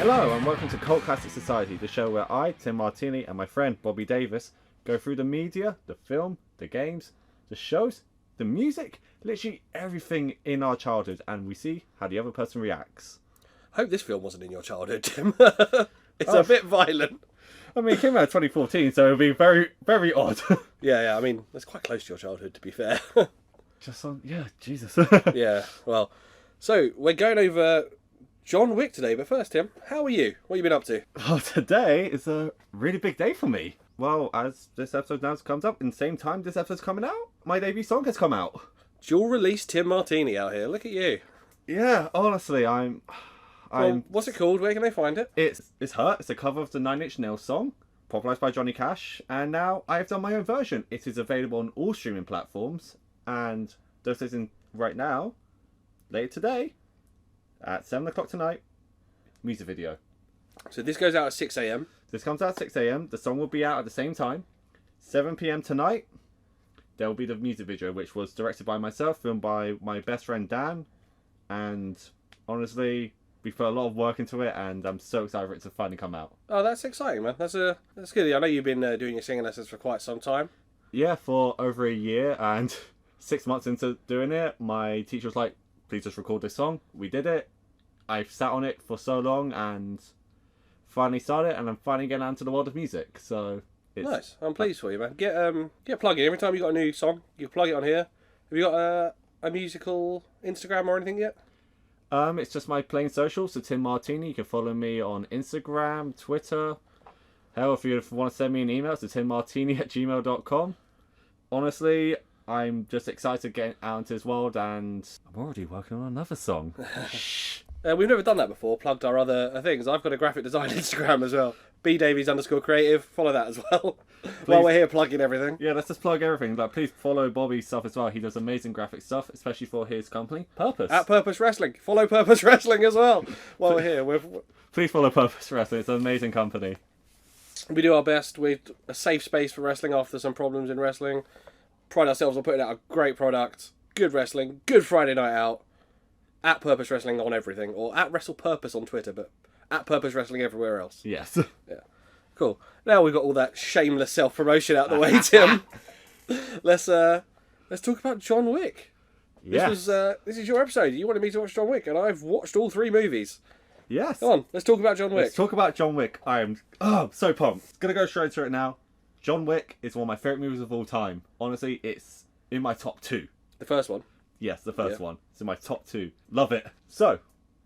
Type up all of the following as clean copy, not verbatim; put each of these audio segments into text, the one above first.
Hello and welcome to Cult Classic Society, the show where I, Tim Martini, and my friend Bobby Davis go through the media, the film, the games, the shows, the music, literally everything in our childhood, and we see how the other person reacts. I hope this film wasn't in your childhood, Tim. It's a bit violent. I mean, it came out in 2014, so it'll be very, very odd. Yeah, I mean, that's quite close to your childhood, to be fair. Just on, yeah, Jesus. Yeah, well, so we're going over John Wick today, but first, Tim, how are you? What have you been up to? Oh, today is a really big day for me. Well, as this episode now comes up, in the same time this episode's coming out, my debut song has come out. Dual release Tim Martini out here. Look at you. Yeah, honestly, Well, what's it called? Where can they find it? It's Hurt. It's a cover of the Nine Inch Nails song, popularised by Johnny Cash, and now I have done my own version. It is available on all streaming platforms, and just as in right now, later today, at 7 o'clock tonight, music video. So this goes out at 6 a.m. This comes out at 6 a.m. The song will be out at the same time. 7 p.m. tonight, there will be the music video, which was directed by myself, filmed by my best friend Dan, and honestly, we put a lot of work into it, and I'm so excited for it to finally come out. Oh, that's exciting, man. That's good. I know you've been doing your singing lessons for quite some time. Yeah, for over a year, and 6 months into doing it, my teacher was like, please just record this song. We did it. I've sat on it for so long, and finally started, and I'm finally getting out into the world of music. So it's Nice. I'm pleased for you, man. Get plugging. Every time you got a new song, you plug it on here. Have you got a musical Instagram or anything yet? It's just my plain social, so Tim Martini. You can follow me on Instagram, Twitter. Hell, if you want to send me an email, it's timmartini@gmail.com. Honestly, I'm just excited to get out into this world, and I'm already working on another song. We've never done that before, plugged our other things. I've got a graphic design Instagram as well. bdavies_creative. Follow that as well. While we're here plugging everything. Yeah, let's just plug everything. Like, please follow Bobby's stuff as well. He does amazing graphic stuff, especially for his company, Purpose. At Purpose Wrestling. Follow Purpose Wrestling as well. While we're here. Please follow Purpose Wrestling. It's an amazing company. We do our best with a safe space for wrestling after some problems in wrestling. Pride ourselves on putting out a great product. Good wrestling. Good Friday night out. At Purpose Wrestling on everything, or at Wrestle Purpose on Twitter, but at Purpose Wrestling everywhere else. Yes. Yeah. Cool. Now we've got all that shameless self-promotion out the way, Tim. Let's talk about John Wick. Yes. This is your episode. You wanted me to watch John Wick, and I've watched all 3 movies. Yes. Come on, let's talk about John Wick. Let's talk about John Wick. I am so pumped. Gonna go straight to it now. John Wick is one of my favourite movies of all time. Honestly, it's in my top 2. The first one. Yes, the first one. It's in my top 2. Love it. So,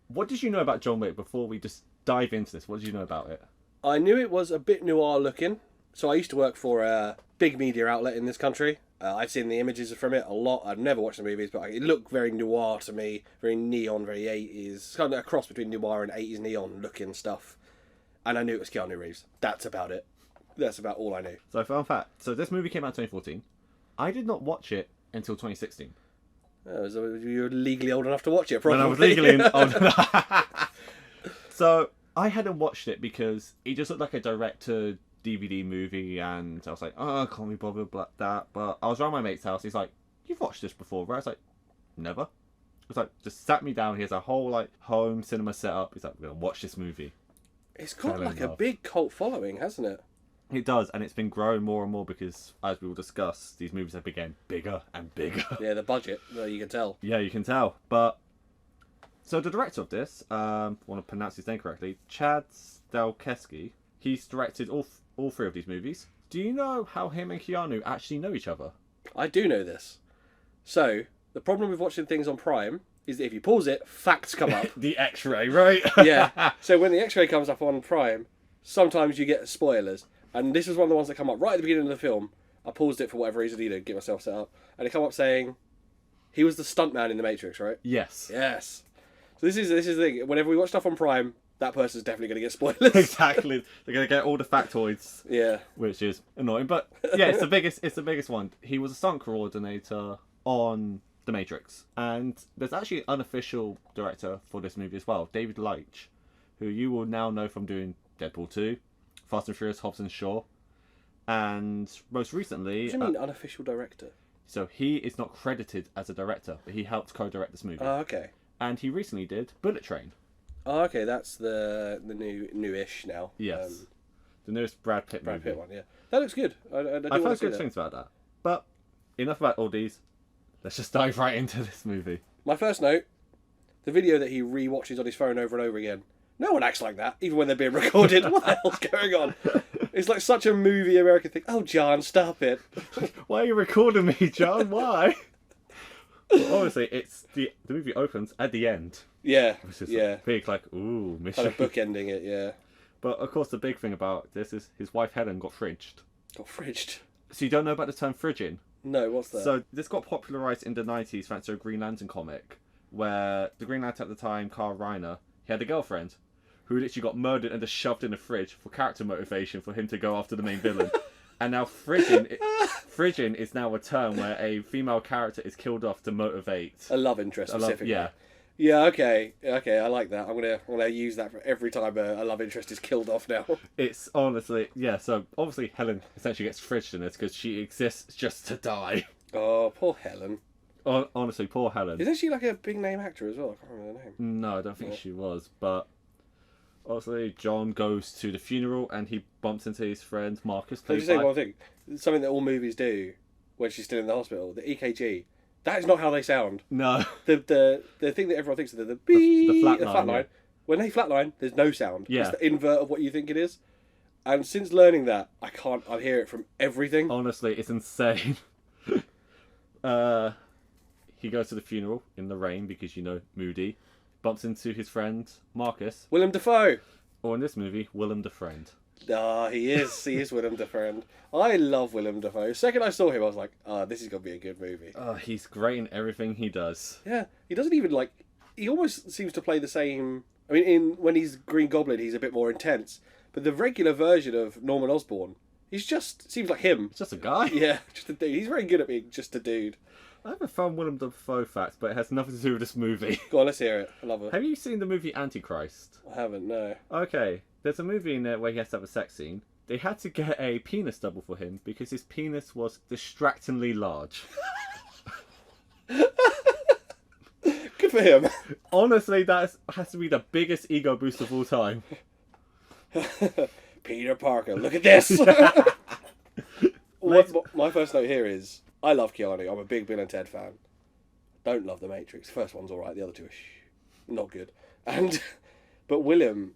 what did you know about John Wick before we just dive into this? What did you know about it? I knew it was a bit noir looking. So I used to work for a big media outlet in this country. I've seen the images from it a lot. I've never watched the movies, but it looked very noir to me. Very neon, very 80s. Kind of a cross between noir and 80s neon looking stuff. And I knew it was Keanu Reeves. That's about it. That's about all I knew. So, fun fact. So, this movie came out in 2014. I did not watch it until 2016. So you were legally old enough to watch it, probably. When I was legally old enough. So, I hadn't watched it because it just looked like a direct-to-DVD movie, and I was like, oh, I can't be bothered with that. But I was around my mate's house. He's like, you've watched this before, right? I was like, never. It's like, just sat me down. He has a whole home cinema setup. He's like, we're going to watch this movie. It's got a big cult following, hasn't it? It does, and it's been growing more and more because, as we will discuss, these movies have been getting bigger and bigger. Yeah, the budget, you can tell. Yeah, you can tell. But, so the director of this, I want to pronounce his name correctly, Chad Stahelski, he's directed all 3 of these movies. Do you know how him and Keanu actually know each other? I do know this. So, the problem with watching things on Prime is that if you pause it, facts come up. The X-ray, right? Yeah. So when the X-ray comes up on Prime, sometimes you get spoilers. And this was one of the ones that come up right at the beginning of the film. I paused it for whatever reason, get myself set up. And it come up saying, he was the stuntman in The Matrix, right? Yes. Yes. So this is the thing. Whenever we watch stuff on Prime, that person's definitely going to get spoilers. Exactly. They're going to get all the factoids. Yeah. Which is annoying. But yeah, it's the biggest one. He was a stunt coordinator on The Matrix. And there's actually an unofficial director for this movie as well, David Leitch, who you will now know from doing Deadpool 2, Fast and Furious, Hobbs and Shaw, and most recently... What do you mean, unofficial director? So he is not credited as a director, but he helped co-direct this movie. Oh, okay. And he recently did Bullet Train. Oh, okay, that's the newish now. Yes. The newest Brad Pitt Brad movie. Pitt one, yeah. That looks good. I do I've want to heard see good that. things about that. But enough about all these. Let's just dive right into this movie. My first note, the video that he re-watches on his phone over and over again. No one acts like that, even when they're being recorded. What the hell's going on? It's like such a movie American thing. Oh, John, stop it. Why are you recording me, John? Why? Obviously, it's the movie opens at the end. Yeah, Which is yeah. big, like, ooh, mission. Kind of bookending it, yeah. But, of course, the big thing about this is his wife Helen got fridged. Got fridged. So you don't know about the term fridging? No, what's that? So this got popularised in the 90s thanks to a Green Lantern comic, where the Green Lantern at the time, Carl Reiner, he had a girlfriend who literally got murdered and just shoved in a fridge for character motivation for him to go after the main villain. And now fridging is now a term where a female character is killed off to motivate. A love interest, specifically. Yeah. Yeah, okay, I like that. I'm gonna use that for every time a love interest is killed off now. It's honestly, yeah, so obviously Helen essentially gets fridged in this because she exists just to die. Oh, poor Helen. Honestly, poor Helen. Isn't she like a big name actor as well? I can't remember the name. No, I don't think she was, but obviously John goes to the funeral and he bumps into his friend Marcus. Can I just say one thing? Something that all movies do when she's still in the hospital, the EKG. That is not how they sound. No. The thing that everyone thinks of, the flatline. Yeah. When they flatline, there's no sound. Yeah. It's the invert of what you think it is. And since learning that, I hear it from everything. Honestly, it's insane. He goes to the funeral in the rain because, moody. Bumps into his friend Marcus. Willem Dafoe. Or in this movie, Willem Dafoe. Ah, he is. He is Willem Dafoe. I love Willem Dafoe. Second I saw him, I was like, this is going to be a good movie. He's great in everything he does. Yeah, he doesn't even he almost seems to play the same. I mean, when he's Green Goblin, he's a bit more intense. But the regular version of Norman Osborn, seems like him. He's just a guy. Yeah, just a dude. He's very good at being just a dude. I have a fun Willem Dafoe fact, but it has nothing to do with this movie. Go on, let's hear it. I love it. Have you seen the movie Antichrist? I haven't, no. Okay, there's a movie in there where he has to have a sex scene. They had to get a penis double for him because his penis was distractingly large. Good for him. Honestly, that has to be the biggest ego boost of all time. Peter Parker, look at this! My first note here is, I love Keanu. I'm a big Bill and Ted fan. Don't love The Matrix. The first one's alright, the other two are not good. But Willem,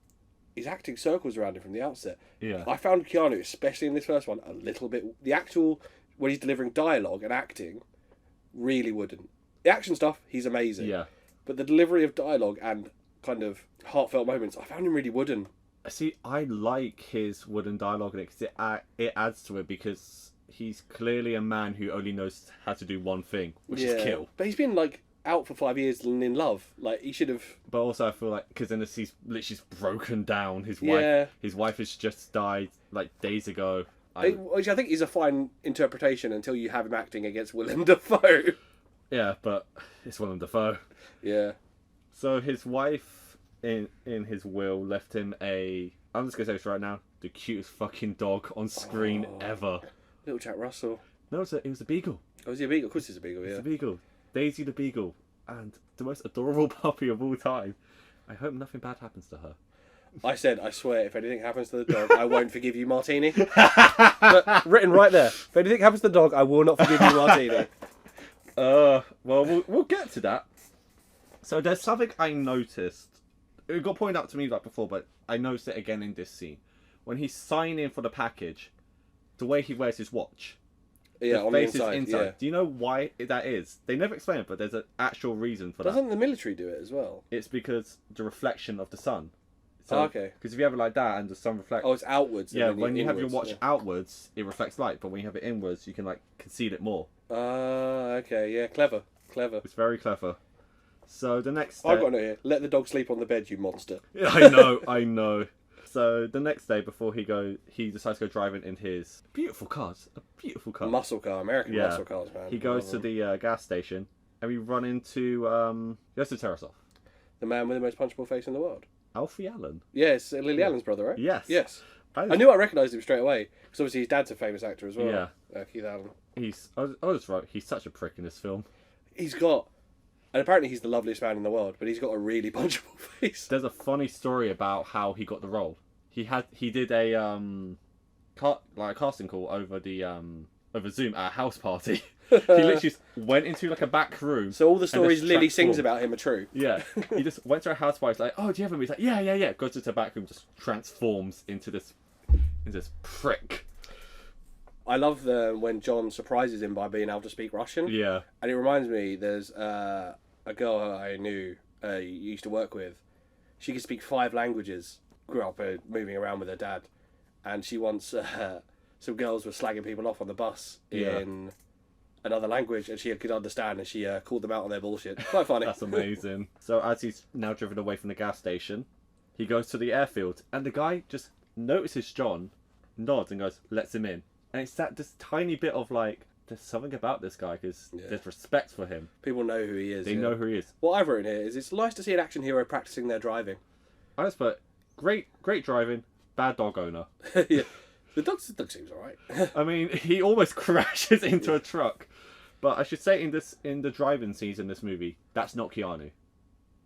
he's acting circles around him from the outset. Yeah. I found Keanu, especially in this first one, a little bit... The actual, when he's delivering dialogue and acting, really wouldn't. The action stuff, he's amazing. Yeah. But the delivery of dialogue and kind of heartfelt moments, I found him really wooden. See, I like his wooden dialogue in it because it adds to it because he's clearly a man who only knows how to do one thing, which is kill. But he's been out for 5 years and in love. He should have. But also, I feel like because in this he's literally broken down. His wife has just died days ago. Which I think is a fine interpretation until you have him acting against Willem Dafoe. Yeah, but it's Willem Dafoe. Yeah. So his wife, in his will, left him I'm just gonna say this right now, the cutest fucking dog on screen ever. Little Jack Russell. No, it was a beagle. Oh, is he a beagle? Of course he's a beagle, yeah. It's a beagle. Daisy the beagle. And the most adorable puppy of all time. I hope nothing bad happens to her. I swear, if anything happens to the dog, I won't forgive you, Martini. But, written right there. If anything happens to the dog, I will not forgive you, Martini. Well, we'll get to that. So there's something I noticed. It got pointed out to me before, but I noticed it again in this scene. When he's signing for the package, the way he wears his watch. Yeah, on the inside. Yeah. Do you know why that is? They never explain it, but there's an actual reason for that. Doesn't the military do it as well? It's because the reflection of the sun. So, okay. Because if you have it like that and the sun reflects... Oh, it's outwards. Yeah, when you have your watch outwards, it reflects light, but when you have it inwards, you can conceal it more. Okay, yeah, clever. It's very clever. So the next day... I've got a note here. Let the dog sleep on the bed, you monster. I know. So the next day before he decides to go driving in his beautiful car. A beautiful car. Muscle car, American muscle cars, man. He goes to the gas station and we run into... he goes to Terrasoff. The man with the most punchable face in the world. Alfie Allen. Yeah, it's Lily Allen's brother, right? Yes. I knew I recognised him straight away because obviously his dad's a famous actor as well. Yeah. Keith Allen. I was right. He's such a prick in this film. He's got And apparently he's the loveliest man in the world, but he's got a really punchable face. There's a funny story about how he got the role. He did a casting call over Zoom at a house party. He literally just went into like a back room. So all the stories Lily sings about him are true. Yeah, he just went to a house party. He's like, "Oh, do you have him?" He's like, "Yeah." Goes to the back room, just transforms into this prick. I love when John surprises him by being able to speak Russian. Yeah, and it reminds me, there's a girl I knew used to work with. She could speak 5 languages. Grew up moving around with her dad, and she once some girls were slagging people off on the bus in another language, and she could understand, and she called them out on their bullshit. Quite funny. That's amazing. So as he's now driven away from the gas station, he goes to the airfield, and the guy just notices John, nods, and goes, lets him in. And it's this tiny bit of like, there's something about this guy because there's respect for him. People know who he is. They know who he is. What I've written here is it's nice to see an action hero practicing their driving. I just put great driving, bad dog owner. Yeah. The dog seems alright. I mean, he almost crashes into a truck. But I should say in the driving scenes in this movie, that's not Keanu.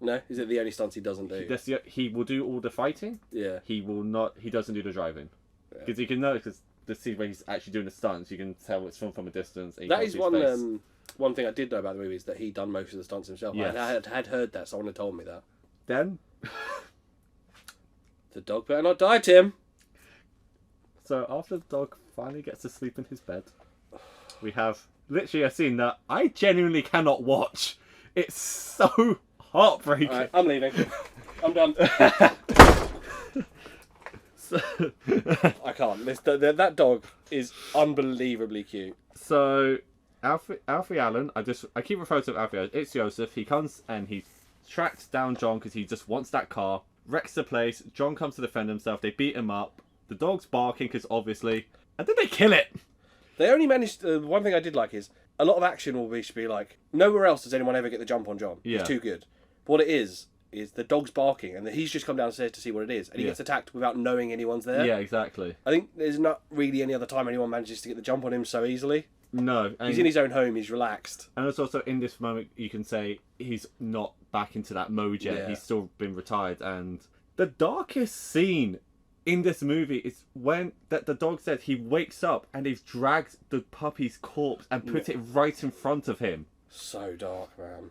No? Is it the only stunts he doesn't do? He will do all the fighting. Yeah. He doesn't do the driving. Because you can notice the scene where he's actually doing the stunts, you can tell it's from a distance. That is one thing I did know about the movie is that he'd done most of the stunts himself. Yes. I had heard that, someone had told me that. Then... The dog better not die, Tim! So after the dog finally gets to sleep in his bed, we have literally a scene that I genuinely cannot watch. It's so heartbreaking. Right, I'm leaving. I'm done. I can't. That dog is unbelievably cute. So Alfie Allen, I keep referring to him as Alfie Allen. It's Joseph. He comes and he tracks down John because he just wants that car. Wrecks the place. John comes to defend himself. They beat him up. The dog's barking because obviously, and then they kill it. They only managed. One thing I did like is a lot of action will be like nowhere else does anyone ever get the jump on John. Yeah. He's too good. But what it is the dog's barking and he's just come downstairs to see what it is, and he gets attacked without knowing anyone's there. Yeah, exactly. I think there's not really any other time anyone manages to get the jump on him so easily. No, he's in his own home. He's relaxed, and it's also in this moment you can say he's not back into that mode yet. Yeah. He's still been retired, and the darkest scene in this movie is when the dog said he wakes up and they've dragged the puppy's corpse and put it right in front of him. So dark, man.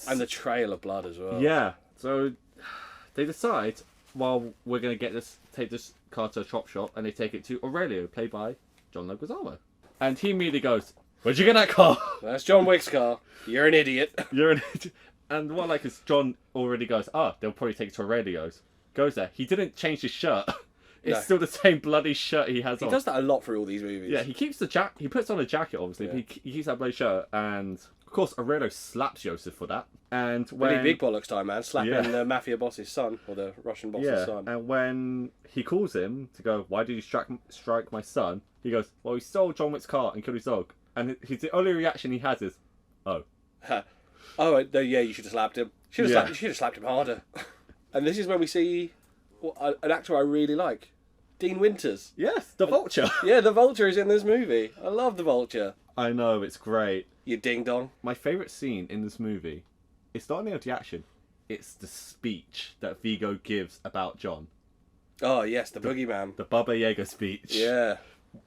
And the trail of blood as well. Yeah. So they decide, well, we're going to take this car to a chop shop, and they take it to Aurelio, played by John Leguizamo. And he immediately goes, "Where'd you get that car?" That's John Wick's car. You're an idiot. You're an idiot. And what I like is John already goes, they'll probably take it to Aurelio's. Goes there. He didn't change his shirt. It's still the same bloody shirt he has on. He does that a lot for all these movies. Yeah, he keeps he puts on a jacket, obviously, but he keeps that bloody shirt. And, of course, Aurelio slaps Joseph for that. And when... Really big bollocks time, man. Slapping the mafia boss's son, or the Russian boss's son. And when he calls him to go, "Why did you strike my son?" He goes, "Well, he stole John Wick's car and killed his dog." And the only reaction he has is, "Oh." Oh, no, yeah, you should have slapped him. You should have slapped him harder. And this is when we see an actor I really like. Dean Winters. Yes, the Vulture. Yeah, the Vulture is in this movie. I love the Vulture. I know, it's great. You ding dong. My favourite scene in this movie, it's not only the action, it's the speech that Vigo gives about John. Oh, yes, the boogeyman. The Baba Yaga speech. Yeah.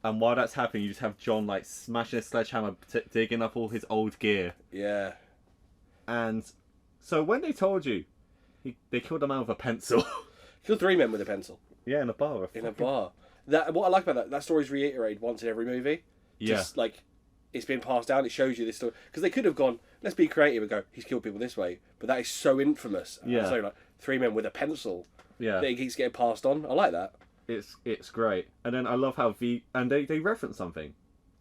And while that's happening, you just have John like smashing a sledgehammer, digging up all his old gear. Yeah. And so when they told you, they killed a man with a pencil. Killed 3 men with a pencil. Yeah, in a bar. In a bar. What I like about that story's reiterated once in every movie. Just like it's been passed down. It shows you this story because they could have gone, let's be creative and go, he's killed people this way, but that is so infamous. Yeah. So like 3 men with a pencil. Yeah. That it keeps getting passed on. I like that. It's great. And then I love how and they reference something,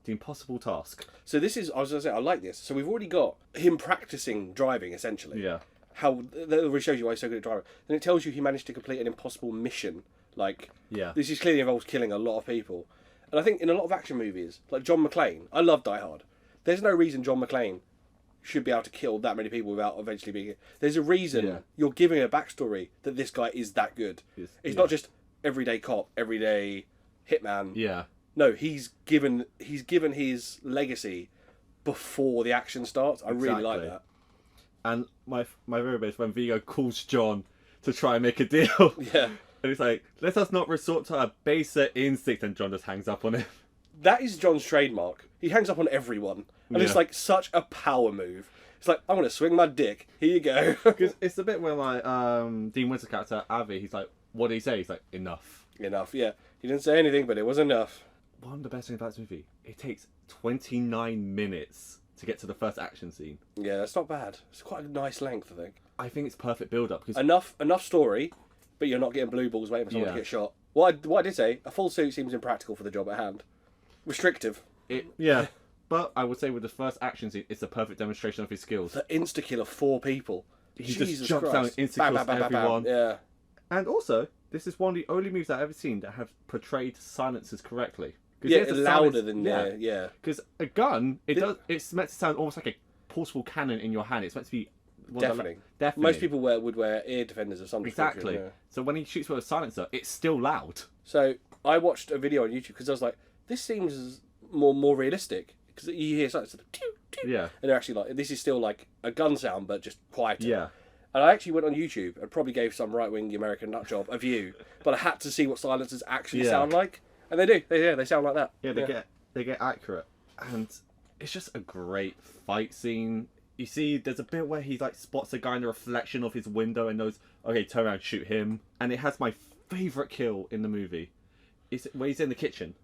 the impossible task. So this is, I was going to say, I like this. So we've already got him practicing driving essentially. Yeah. How that really shows you why he's so good at driving. Then it tells you he managed to complete an impossible mission. Like, this is clearly involves killing a lot of people. And I think in a lot of action movies, like John McClane, I love Die Hard. There's no reason John McClane should be able to kill that many people without eventually being... There's a reason you're giving a backstory that this guy is that good. It's not just everyday cop, everyday hitman. Yeah. No, he's given his legacy before the action starts. I really like that. And my favorite bit is when Vigo calls John to try and make a deal. Yeah. And he's like, let us not resort to our baser instinct, and John just hangs up on him. That is John's trademark. He hangs up on everyone. And it's like such a power move. It's like, I'm going to swing my dick. Here you go. Because it's the bit where like Dean Winter's character, Avi, he's like, what did he say? He's like, enough. Enough, yeah. He didn't say anything, but it was enough. One of the best things about this movie, it takes 29 minutes to get to the first action scene. Yeah, that's not bad. It's quite a nice length, I think. I think it's perfect build-up. Cause... Enough story, but you're not getting blue balls waiting for someone to get shot. What I did say, a full suit seems impractical for the job at hand. Restrictive. Yeah. But I would say with the first action scene, it's a perfect demonstration of his skills. The insta-kill of 4 people. He Jesus just jumps Christ. down and insta-kills everyone. Yeah. And also, this is one of the only movies I've ever seen that have portrayed silencers correctly. Yeah, it's louder than... Yeah. Because a gun, it's meant to sound almost like a portable cannon in your hand. It's meant to be... Deafening. Deafening. Most people would wear ear defenders of some description. Exactly. Yeah. So when he shoots with a silencer, it's still loud. So I watched a video on YouTube because I was like, this seems more realistic. Because you hear something, yeah, and they're actually like, this is still like a gun sound, but just quieter. Yeah. And I actually went on YouTube and probably gave some right-wing American nut job a view, but I had to see what silencers actually sound like, and they do. They sound like that. Yeah, they get accurate, and it's just a great fight scene. You see, there's a bit where he like spots a guy in the reflection of his window and knows, okay, turn around, shoot him. And it has my favorite kill in the movie. It's where he's in the kitchen.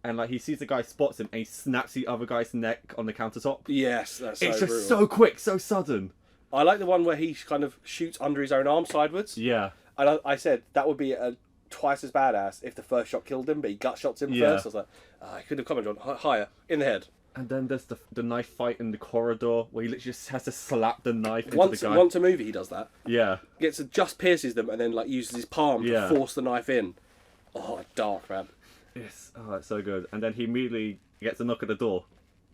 And like he sees the guy, spots him, and he snaps the other guy's neck on the countertop. Yes, that's so it's just brutal. so quick, so sudden. I like the one where he kind of shoots under his own arm sideways. Yeah. And I said that would be twice as badass if the first shot killed him, but he gut shots him first. I was like, I could have commented on higher in the head. And then there's the knife fight in the corridor where he literally just has to slap the knife into the guy. Once a movie, he does that. Yeah. Just pierces them and then like uses his palm to force the knife in. Oh, dark, man. Yes, it's so good. And then he immediately gets a knock at the door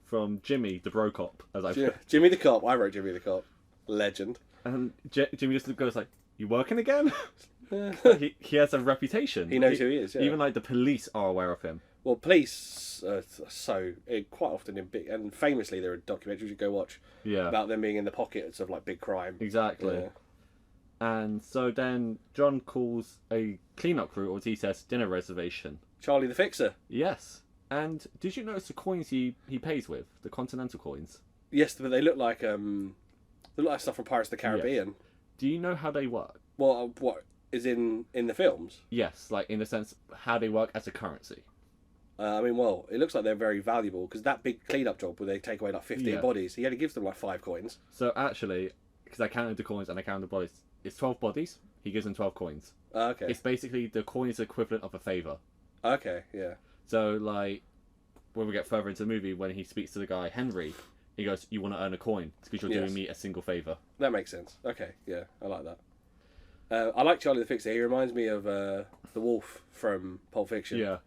from Jimmy, the bro cop, as I put. Jimmy the cop. I wrote Jimmy the cop. Legend. And Jimmy just goes like, "You working again?" he has a reputation. He knows who he is. Yeah. Even like the police are aware of him. Well, police quite often in big and famously there are documentaries you go watch about them being in the pockets of like big crime. Exactly. Yeah. And so then John calls a cleanup crew, or as he says, dinner reservation. Charlie the Fixer. Yes. And did you notice the coins he pays with? The Continental coins? Yes, but they look like stuff from Pirates of the Caribbean. Yes. Do you know how they work? Well, what is in the films? Yes, like in the sense how they work as a currency. It looks like they're very valuable because that big cleanup job where they take away like 15 bodies, he only gives them like 5 coins. So actually, because I counted the coins and I counted the bodies, it's 12 bodies. He gives them 12 coins. Okay. It's basically the coin is the equivalent of a favour. Okay, yeah. So, like, when we get further into the movie, when he speaks to the guy, Henry, he goes, "You want to earn a coin because you're doing me a single favour." That makes sense. Okay, yeah, I like that. I like Charlie the Fixer. He reminds me of the Wolf from Pulp Fiction. Yeah.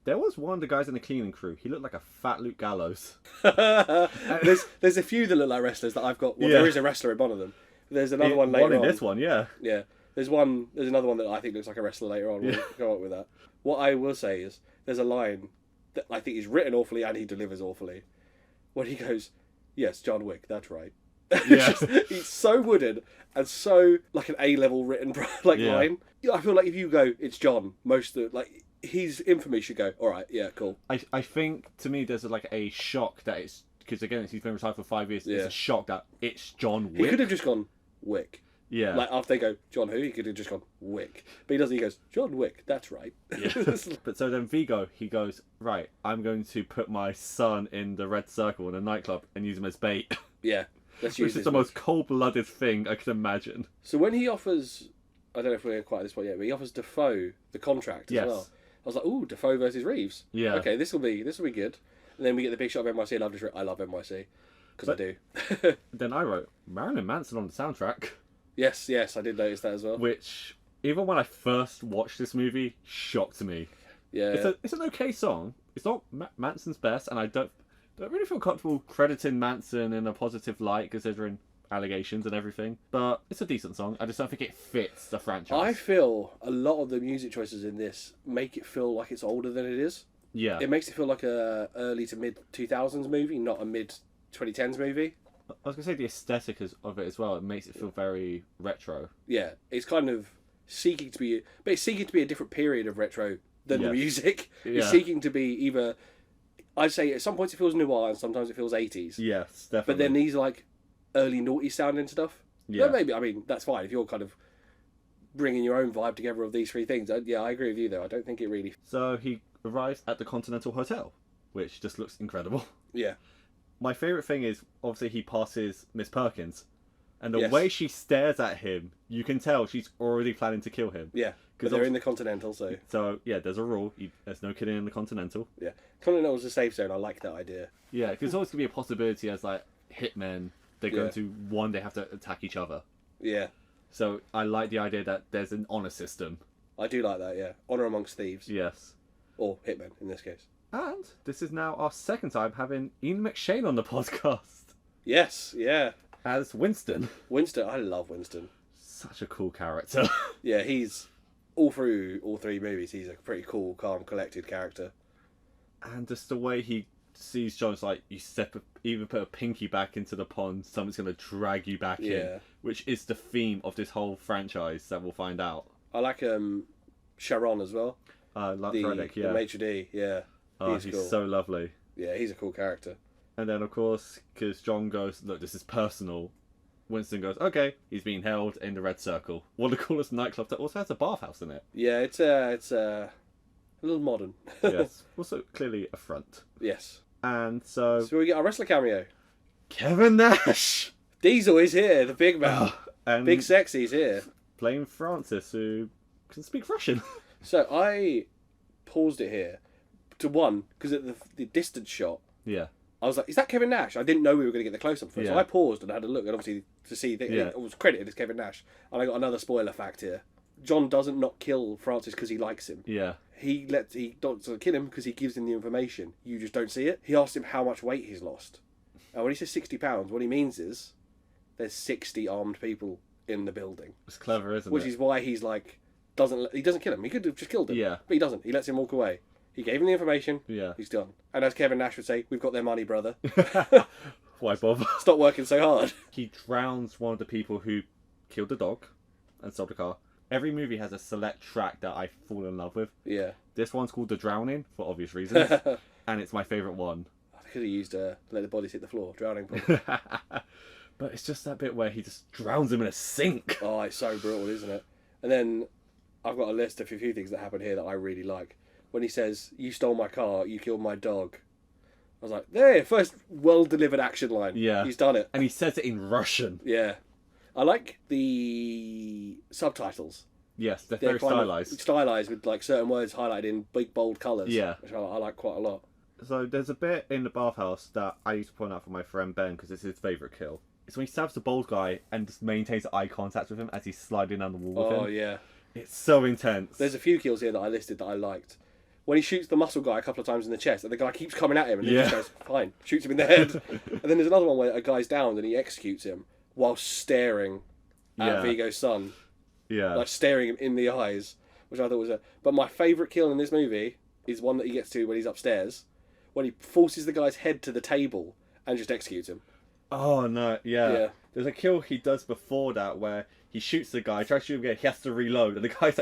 There was one of the guys in the cleaning crew. He looked like a fat Luke Gallows. There's a few that look like wrestlers that I've got. Well, there is a wrestler in one of them. There's another one later on. This one, yeah. Yeah. There's another one that I think looks like a wrestler later on. We'll go up with that. What I will say is, there's a line that I think is written awfully and he delivers awfully. When he goes, "Yes, John Wick, that's right." Yeah. He's so wooden and so like an A-level written line. I feel like if you go, "It's John," his infamy should go, "All right, yeah, cool." I think to me there's like a shock that it's because again he's been retired for 5 years. It's a shock that it's John Wick. He could have just gone Wick. Yeah. Like after they go, "John who?" He could have just gone Wick. But he doesn't. He goes, "John Wick, that's right." Yeah. But so then Vigo, he goes, "Right, I'm going to put my son in the red circle in a nightclub and use him as bait." Yeah. Which is the most cold-blooded thing I can imagine. So when he offers, I don't know if we're quite at this point yet, but he offers Defoe the contract as well. I was like, "Ooh, Defoe versus Reeves." Yeah. Okay, this will be good. And then we get the big shot of NYC. I love NYC because I do. Then I wrote Marilyn Manson on the soundtrack. Yes, I did notice that as well. Which, even when I first watched this movie, shocked me. Yeah. It's an okay song. It's not Manson's best, and I don't really feel comfortable crediting Manson in a positive light, considering allegations and everything. But it's a decent song. I just don't think it fits the franchise. I feel a lot of the music choices in this make it feel like it's older than it is. Yeah. It makes it feel like a early to mid 2000s movie, not a mid 2010s movie. I was gonna say the aesthetic of it as well. It makes it feel very retro. Yeah, it's kind of seeking to be, but it's seeking to be a different period of retro than the Yes. music. Yeah. It's seeking to be either. I'd say at some points it feels noir and sometimes it feels 80s. Yes, definitely. But then these like early naughty sounding stuff. Yeah. But maybe, I mean, that's fine if you're kind of bringing your own vibe together of these three things. Yeah, I agree with you though. I don't think it really. So he arrives at the Continental Hotel, which just looks incredible. Yeah. My favourite thing is obviously he passes Miss Perkins, and the Yes. way she stares at him, you can tell she's already planning to kill him. Yeah. Because they're in the Continental, so. So yeah, there's a rule. There's no killing in the Continental. Yeah. Continental's a safe zone. I like that idea. Yeah, because there's always gonna be a possibility as like hitmen, they're Yeah. going to one day have to attack each other. Yeah. So I like the idea that there's an honor system. I do like that, yeah. Honour amongst thieves. Yes. Or hitmen, in this case. And this is now our second time having Ian McShane on the podcast Yes, yeah. as Winston. Winston, I love Winston. Such a cool character. Yeah, he's all through all three movies. He's a pretty cool, calm, collected character. And just the way he sees John's like, you even put a pinky back into the pond, someone's going to drag you back Yeah. in. Which is the theme of this whole franchise that we'll find out. I like Sharon as well. Like The Frederick, yeah. maitre d', yeah. Oh, he's he's cool. so lovely. Yeah, he's a cool character. And then, of course, because John goes, look, this is personal. Winston goes, okay, he's being held in the Red Circle. One of the coolest nightclubs that also has a bathhouse in it. Yeah, it's a little modern. Yes. Also, clearly a front. Yes. And so... So we get our wrestler cameo. Kevin Nash! Diesel is here, the big man. And Big Sexy's here. playing Francis, who can speak Russian. So I paused it here to one, because at the distance shot, Yeah. I was like, is that Kevin Nash? I didn't know we were going to get the close-up first. So Yeah. I paused and had a look, and obviously to see that Yeah. it was credited as Kevin Nash. And I got another spoiler fact here. John doesn't not kill Francis because he likes him. Yeah. He doesn't kill him because he gives him the information. You just don't see it. He asks him how much weight he's lost. And when he says 60 pounds, what he means is there's 60 armed people in the building. It's clever, isn't Which it? is why he's like, he doesn't kill him. He could have just killed him. Yeah. But he doesn't. He lets him walk away. He gave him the information. Yeah. He's done. And as Kevin Nash would say, we've got their money, brother. Why bother? Stop working so hard. He drowns one of the people who killed the dog and stole the car. Every movie has a select track that I fall in love with. Yeah. This one's called The Drowning, for obvious reasons. And it's my favourite one. I could have used let the bodies hit the floor. Drowning probably. But it's just that bit where he just drowns him in a sink. Oh, it's so brutal, isn't it? And then I've got a list of a few things that happen here that I really like. When he says, you stole my car, you killed my dog. I was like, there, first well-delivered action line. Yeah. He's done it. And he says it in Russian. Yeah. I like the subtitles. Yes, they're They're very kind of stylised. Stylised with like certain words highlighted in big, bold colours. Yeah. Which I like quite a lot. So there's a bit in the bathhouse that I used to point out for my friend Ben because it's his favourite kill. It's when he stabs the bald guy and just maintains eye contact with him as he's sliding down the wall with him. Oh, yeah. It's so intense. There's a few kills here that I listed that I liked. When he shoots the muscle guy a couple of times in the chest, and the guy keeps coming at him, and he just goes, fine, shoots him in the head. And then there's another one where a guy's downed and he executes him while staring at Vigo's son. Yeah. Like staring him in the eyes, which I thought was a... But my favourite kill in this movie is one that he gets to when he's upstairs, when he forces the guy's head to the table and just executes him. Oh, no, yeah. Yeah. There's a kill he does before that where he shoots the guy, tries to shoot him again, he has to reload, and the guy's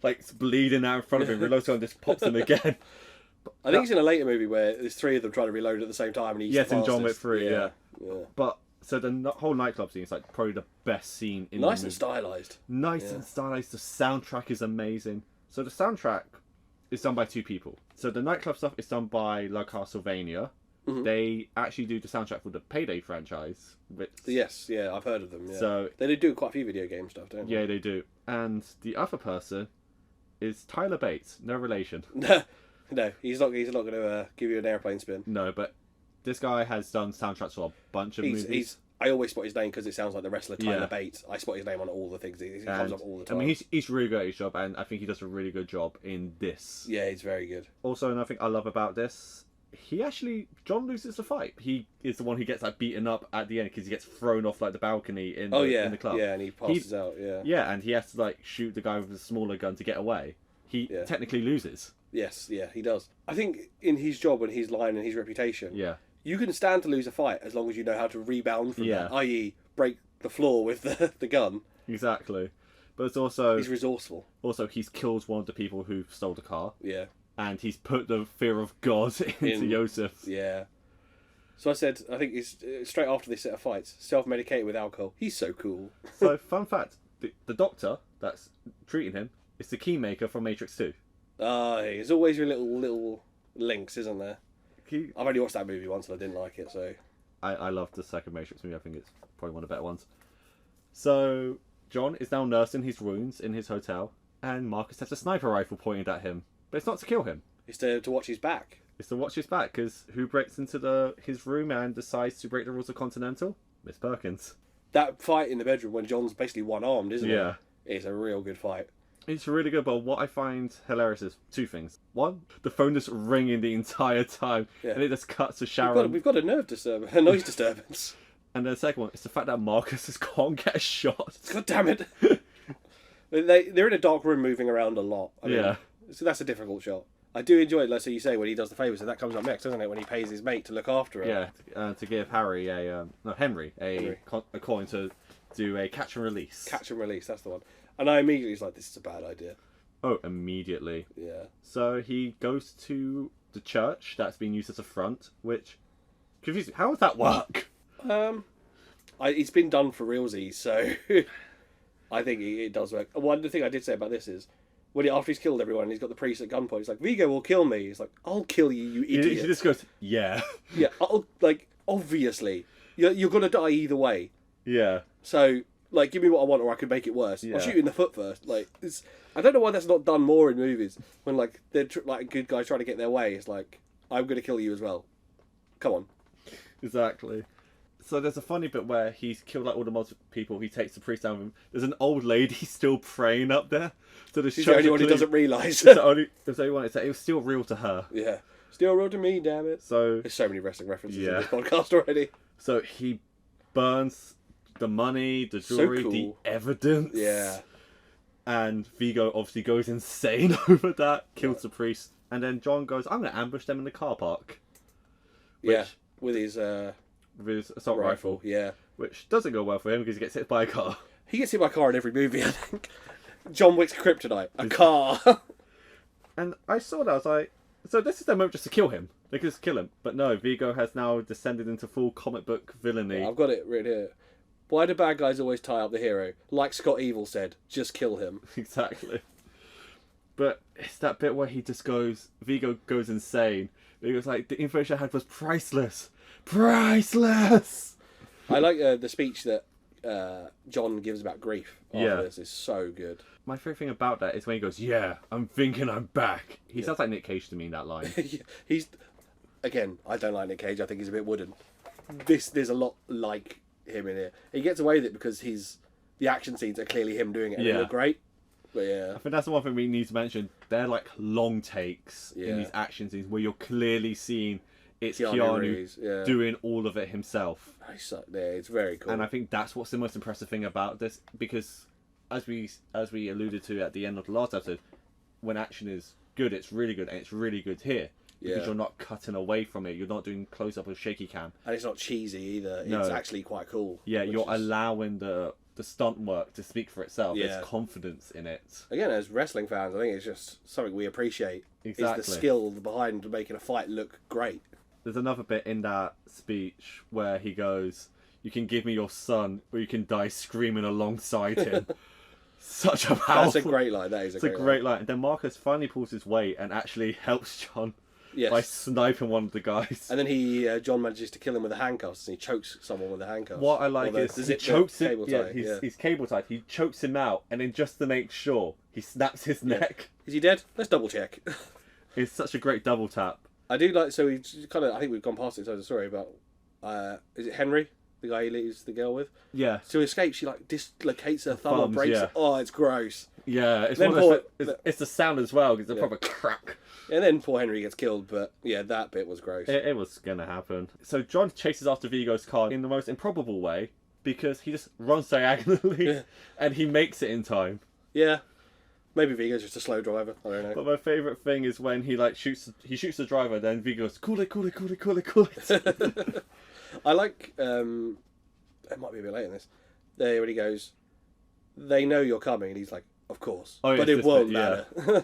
like bleeding out in front of him, reloads and just pops him again. I think it's in a later movie where there's three of them trying to reload at the same time, and he's Yes, the in John Wick fastest. 3, yeah. Yeah. But, so the whole nightclub scene is like probably the best scene in the Nice movie. and stylised. Nice and stylised. The soundtrack is amazing. So the soundtrack is done by two people. So the nightclub stuff is done by La Castlevania. Mm-hmm. They actually do the soundtrack for the Payday franchise. Yes, yeah, I've heard of them. Yeah. So they do quite a few video game stuff, don't they? yeah, they do. And the other person is Tyler Bates. No relation. No, he's not going to give you an airplane spin. No, but this guy has done soundtracks for a bunch of movies. I always spot his name because it sounds like the wrestler Tyler Yeah. Bates. I spot his name on all the things. He comes up all the time. I mean, he's really good at his job, and I think he does a really good job in this. Yeah, he's very good. Also, another thing I love about this, John loses the fight. He is the one who gets beaten up at the end because he gets thrown off the balcony in the club. Yeah, and he passes out. Yeah. Yeah, and he has to shoot the guy with the smaller gun to get away. He technically loses. Yes, yeah, he does. I think in his job and his line and his reputation, Yeah. you can stand to lose a fight as long as you know how to rebound from Yeah. that, i.e. break the floor with the gun. Exactly. But it's also... He's resourceful. Also, he's killed one of the people who stole the car. Yeah. And he's put the fear of God into Joseph. Yeah. So I said, I think he's straight after this set of fights, self-medicated with alcohol. He's so cool. So, fun fact, the doctor that's treating him is the keymaker from Matrix 2. There's always your little links, isn't there? He... I've only watched that movie once and I didn't like it, so... I love the second Matrix movie. I think it's probably one of the better ones. So, John is now nursing his wounds in his hotel, and Marcus has a sniper rifle pointed at him. But it's not to kill him. It's to watch his back. It's to watch his back, because who breaks into his room and decides to break the rules of Continental? Miss Perkins. That fight in the bedroom when John's basically one-armed, isn't it? Yeah. It's a real good fight. It's really good, but what I find hilarious is two things. One, the phone just ringing the entire time, and it just cuts to Sharon. We've got a noise disturbance. And then the second one is the fact that Marcus has can't get a shot. God damn it. They're in a dark room moving around a lot. I mean, yeah. So that's a difficult shot. I do enjoy it, like so you say, when he does the favours, and that comes up next, doesn't it? When he pays his mate to look after it. Yeah, to give Henry a coin to do a catch and release. Catch and release, that's the one. And I immediately was like, this is a bad idea. Oh, immediately. Yeah. So he goes to the church that's being used as a front, which confused me. How does that work? It's been done for realsies, so I think it does work. One thing I did say about this is, after he's killed everyone and he's got the priest at gunpoint, he's like, Vigo will kill me. He's like, I'll kill you, you idiot. He just goes, yeah. Yeah, obviously. You're going to die either way. Yeah. So, give me what I want or I can make it worse. Yeah. I'll shoot you in the foot first. I don't know why that's not done more in movies. When, they're good guys trying to get their way. It's like, I'm going to kill you as well. Come on. Exactly. So there's a funny bit where he's killed all the multiple people. He takes the priest down with him. There's an old lady still praying up there. So she's the only one who doesn't realise. It's the only one. It was still real to her. Yeah. Still real to me, damn it. So there's so many wrestling references in this podcast already. So he burns the money, the jewelry, the evidence. Yeah. And Vigo obviously goes insane over that, kills the priest. And then John goes, I'm going to ambush them in the car park. With his assault rifle. Yeah. Which doesn't go well for him because he gets hit by a car. He gets hit by a car in every movie, I think. John Wick's kryptonite. A car. And I saw that, I was like, so this is their moment just to kill him. They could just kill him. But no, Vigo has now descended into full comic book villainy. I've got it right here. Why do bad guys always tie up the hero? Like Scott Evil said, just kill him. Exactly. But it's that bit where Vigo goes insane. Vigo's like, the information I had was priceless. Priceless! I like the speech that John gives about grief after this. Is so good. My favourite thing about that is when he goes, yeah, I'm thinking I'm back. He sounds like Nick Cage to me in that line. Again, I don't like Nick Cage. I think he's a bit wooden. There's a lot like him in here. He gets away with it because the action scenes are clearly him doing it and they look great. But yeah. I think that's the one thing we need to mention. They're like long takes in these action scenes where you're clearly seeing it's Keanu Reeves, doing all of it himself. It's very cool. And I think that's what's the most impressive thing about this, because as we alluded to at the end of the last episode, when action is good, it's really good, and it's really good here. Because you're not cutting away from it. You're not doing close up or shaky cam. And it's not cheesy either. No. It's actually quite cool. Yeah, you're allowing the stunt work to speak for itself. Yeah. There's confidence in it. Again, as wrestling fans, I think it's just something we appreciate. Exactly. It's the skill behind making a fight look great. There's another bit in that speech where he goes, you can give me your son, or you can die screaming alongside him. Such a powerful... That's a great line. That is a great line. And then Marcus finally pulls his weight and actually helps John by sniping one of the guys. And then John manages to kill him with the handcuffs, and he chokes someone with the handcuffs. What I like is he chokes him. He's cable tied. He chokes him out, and then just to make sure, he snaps his neck. Is he dead? Let's double check. It's such a great double tap. I do like. So he kind of. I think we've gone past it. So the story about. Is it Henry? The guy he leaves the girl with? Yeah. To escape, she dislocates her thumb or breaks it. Oh, it's gross. Yeah, it's the sound as well, because it's a proper crack. And then poor Henry gets killed, but yeah, that bit was gross. It was going to happen. So John chases after Vigo's car in the most improbable way, because he just runs diagonally and he makes it in time. Yeah. Maybe Vigo's just a slow driver. I don't know. But my favourite thing is when he like shoots the driver, then Vigo goes, cool it. I like. It might be a bit late in this. There, when he goes, they know you're coming, and he's like, of course, but it won't matter. Yeah.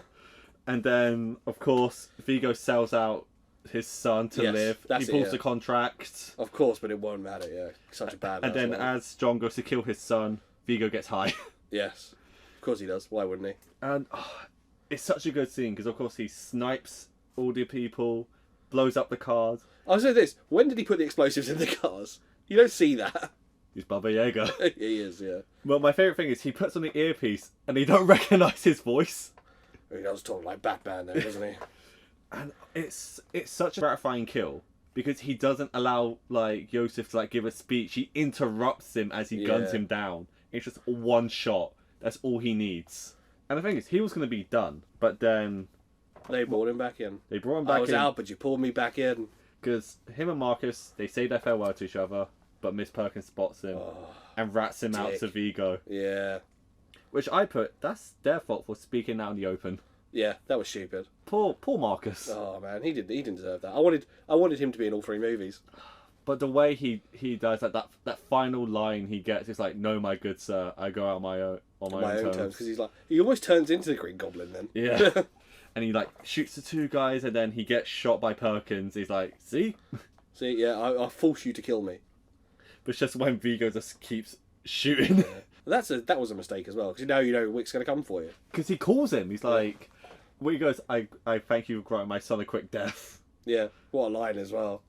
And then, of course, Vigo sells out his son to live. He pulls the contract. Of course, but it won't matter. Yeah, such a bad. And then, as John goes to kill his son, Vigo gets high. Yes, of course he does. Why wouldn't he? And it's such a good scene because, of course, he snipes all the people, blows up the cars. I'll say this: when did he put the explosives in the cars? You don't see that. He's Baba Yaga. He is, yeah. Well, my favourite thing is he puts on the earpiece and he don't recognise his voice. He does talk like Batman there, doesn't he? And it's such a gratifying kill because he doesn't allow like Yosef to like give a speech. He interrupts him as he guns him down. It's just one shot. That's all he needs. And the thing is, he was going to be done, but then they brought him back in. I was out, but you pulled me back in. Because him and Marcus, they say their farewell to each other, but Miss Perkins spots him and rats him out to Vigo. Yeah. Which I put, that's their fault for speaking out in the open. Yeah, that was stupid. Poor Marcus. Oh man, he didn't deserve that. I wanted him to be in all 3 movies. But the way he does that final line he gets is like, "No, my good sir, I go out on my own terms." Because he's like, he almost turns into the Green Goblin then. Yeah. And he like shoots the 2 guys, and then he gets shot by Perkins. He's like, "See, yeah, I'll force you to kill me." But it's just when Vigo just keeps shooting. Yeah. That was a mistake as well, because you know Wick's going to come for you. Because he calls him. He's like, he goes, I thank you for granting my son a quick death. Yeah, what a line as well.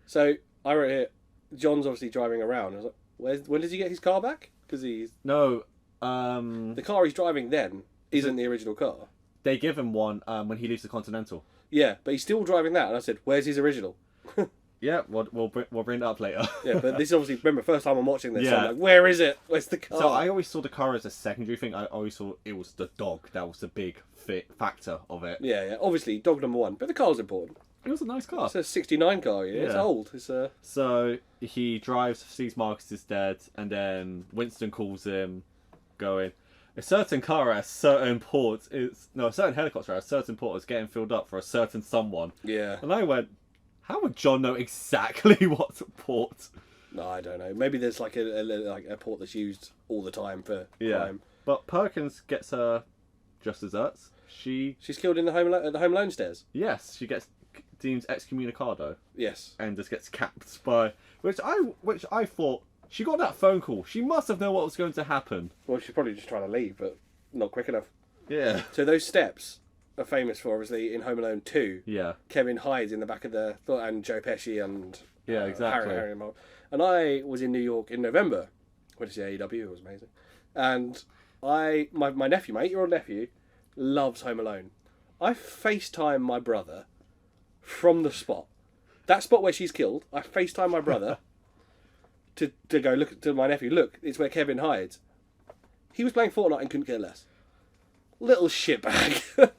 So I wrote here, John's obviously driving around. I was like, when does he get his car back? Because the car he's driving then isn't the original car. They give him one when he leaves the Continental. Yeah, but he's still driving that, and I said, "Where's his original?" Yeah, we'll bring that up later. Yeah, but this is obviously, remember, first time I'm watching this, so I'm like, where is it? Where's the car? So I always saw the car as a secondary thing. I always thought it was the dog that was the big factor of it. Yeah, obviously, dog number 1, but the car's important. It was a nice car. It's a 69 car, it's old. It's So he drives, sees Marcus is dead, and then Winston calls him, going, a certain car at a certain port a certain helicopter at a certain port is getting filled up for a certain someone. Yeah. And I went, how would John know exactly what port? No, I don't know. Maybe there's like a port that's used all the time for crime. But Perkins gets her just desserts. She's killed in the Home Alone stairs. Yes, she gets deemed excommunicado. Yes. And just gets capped by which I thought she got that phone call. She must have known what was going to happen. Well, she's probably just trying to leave, but not quick enough. Yeah. So those steps are famous for, obviously, in Home Alone 2. Yeah. Kevin hides in the back of and Joe Pesci and exactly. Harry and Mark. And I was in New York in November. Went to see AEW. It was amazing. And my nephew, my 8-year-old nephew, loves Home Alone. I FaceTime my brother from the spot. That spot where she's killed, I FaceTime my brother to go look to my nephew. Look, it's where Kevin hides. He was playing Fortnite and couldn't care less. Little shitbag.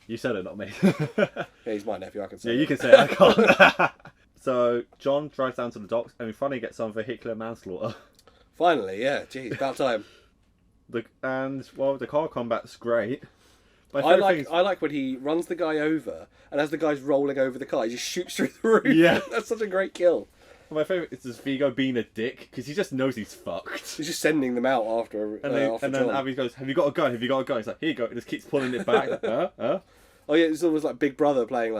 You said it, not me. Yeah, he's my nephew, I can say Yeah, it. you can say it, I can't. So, John drives down to the docks and we finally get some vehicular manslaughter. Finally, yeah. Jeez, about time. The car combat's great. I like when he runs the guy over, and as the guy's rolling over the car, he just shoots through the roof. Yeah. That's such a great kill. My favourite is just Vigo being a dick, because he just knows he's fucked. He's just sending them out after And then Abby goes, have you got a gun? Have you got a gun? He's like, here you go. He just keeps pulling it back. Like, Oh yeah, it's almost like Big Brother playing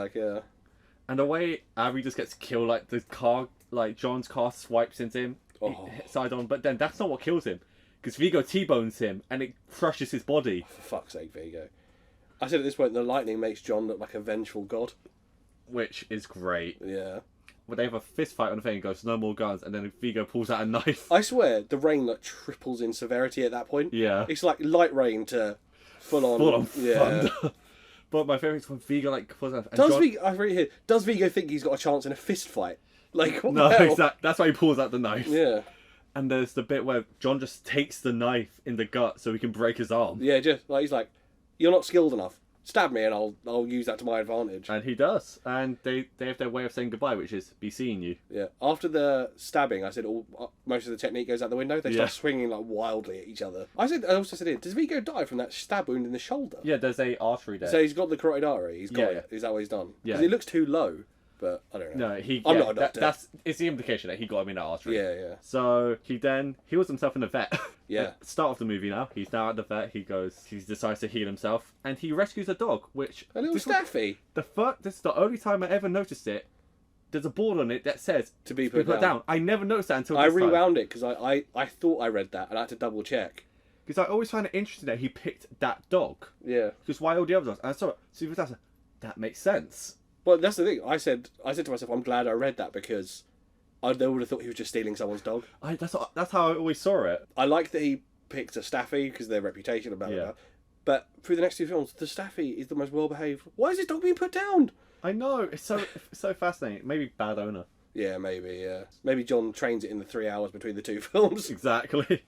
And the way Abby just gets killed, like the car, like John's car swipes into him, side on, but then that's not what kills him, because Vigo T-bones him and it crushes his body. For fuck's sake, Vigo. I said at this point, the lightning makes John look like a vengeful god. Which is great. Yeah. But they have a fist fight on the thing and goes, no more guns, and then Vigo pulls out a knife. I swear, the rain triples in severity at that point. Yeah. It's like light rain to full on thunder. But my favourite is when Vigo pulls out. Does Vigo think he's got a chance in a fist fight? Like, what no, the hell? exactly. That's why he pulls out the knife. Yeah. And there's the bit where John just takes the knife in the gut so he can break his arm. Yeah, just like he's like, you're not skilled enough. Stab me and I'll use that to my advantage. And he does. And they have their way of saying goodbye, which is be seeing you. Yeah. After the stabbing, I said most of the technique goes out the window. They start swinging like wildly at each other. I also said, does Vigo die from that stab wound in the shoulder? Yeah, there's a artery there. So he's got the carotid artery. He's got it. Is that what he's done? Yeah. Because he looks too low. But I don't know. No, I'm not a doctor. It's the implication that he got him in that artery. Yeah. So he then heals himself in the vet. Yeah. Start of the movie now. He's now at the vet. He decides to heal himself, and he rescues a dog, which A little Staffy. This is the only time I ever noticed it. There's a board on it that says To be put down. I never noticed that until I this time. rewound it because I thought I read that and I had to double check. Because I always find it interesting that he picked that dog. Yeah. Because why all the other dogs? And I saw it. So he was that makes sense. Well, that's the thing. I said to myself, I'm glad I read that because I would have thought he was just stealing someone's dog. That's how I always saw it. I like that he picked a Staffy because their reputation and blah, blah, blah. But through the next two films, the Staffy is the most well-behaved. Why is his dog being put down? I know. It's so fascinating. Maybe bad owner. Yeah, maybe, yeah. Maybe John trains it in the 3 hours between the two films. Exactly.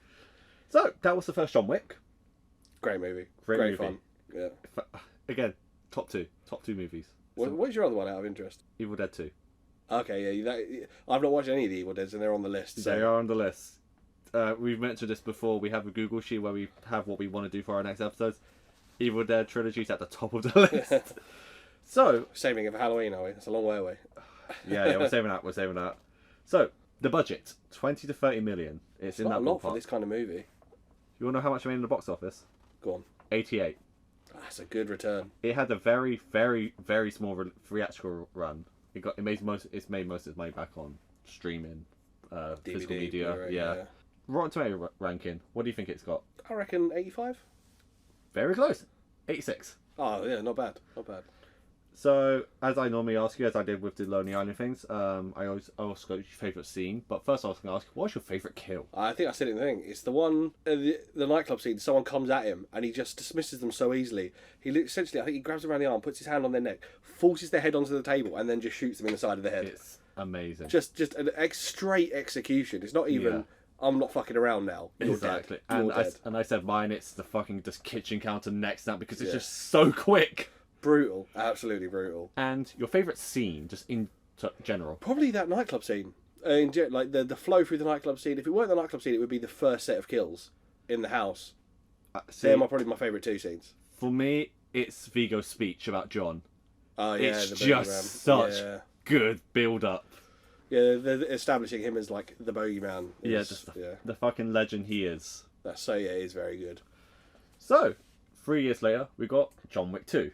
So, that was the first John Wick. Great movie. Great movie. Fun. Yeah. Again, top two movies. What's your other one out of interest? Evil Dead 2. Okay, yeah. I've not watched any of the Evil Deads and they're on the list. So. They are on the list. We've mentioned this before. We have a Google sheet where we have what we want to do for our next episodes. Evil Dead trilogy's at the top of the list. So saving it for Halloween, are we? That's a long way away. yeah, we're saving that. So the budget, 20 to 30 million. It's in not that a lot ballpark. for this kind of movie. You want to know how much it made in the box office? Go on. 88. That's a good return. It had a very, very, very small theatrical run. It's made most of its money back on streaming, DVD, physical media. Blu-ray, Yeah. Rotten Tomato ranking. What do you think it's got? I reckon 85. Very close. 86. Oh yeah, not bad. So, as I normally ask you, as I did with the Lonely Island things, I always ask your favourite scene. But first I was going to ask, what's your favourite kill? I think I said it in the thing. It's the one, the nightclub scene, someone comes at him and he just dismisses them so easily. Essentially, I think he grabs them around the arm, puts his hand on their neck, forces their head onto the table and then just shoots them in the side of the head. It's amazing. Just an straight execution. It's not even, I'm not fucking around now. You're exactly. Dead. You're dead. And I said mine, it's the fucking just kitchen counter next snap because it's just so quick. Brutal. Absolutely brutal. And your favourite scene, just in general? Probably that nightclub scene. Like the flow through the nightclub scene. If it weren't the nightclub scene, it would be the first set of kills in the house. They're probably my favourite two scenes. For me, it's Vigo's speech about John. Oh yeah, it's just such good build-up. Yeah, they're establishing him as like the bogeyman. The fucking legend he is. It is very good. So, 3 years later, we got John Wick 2.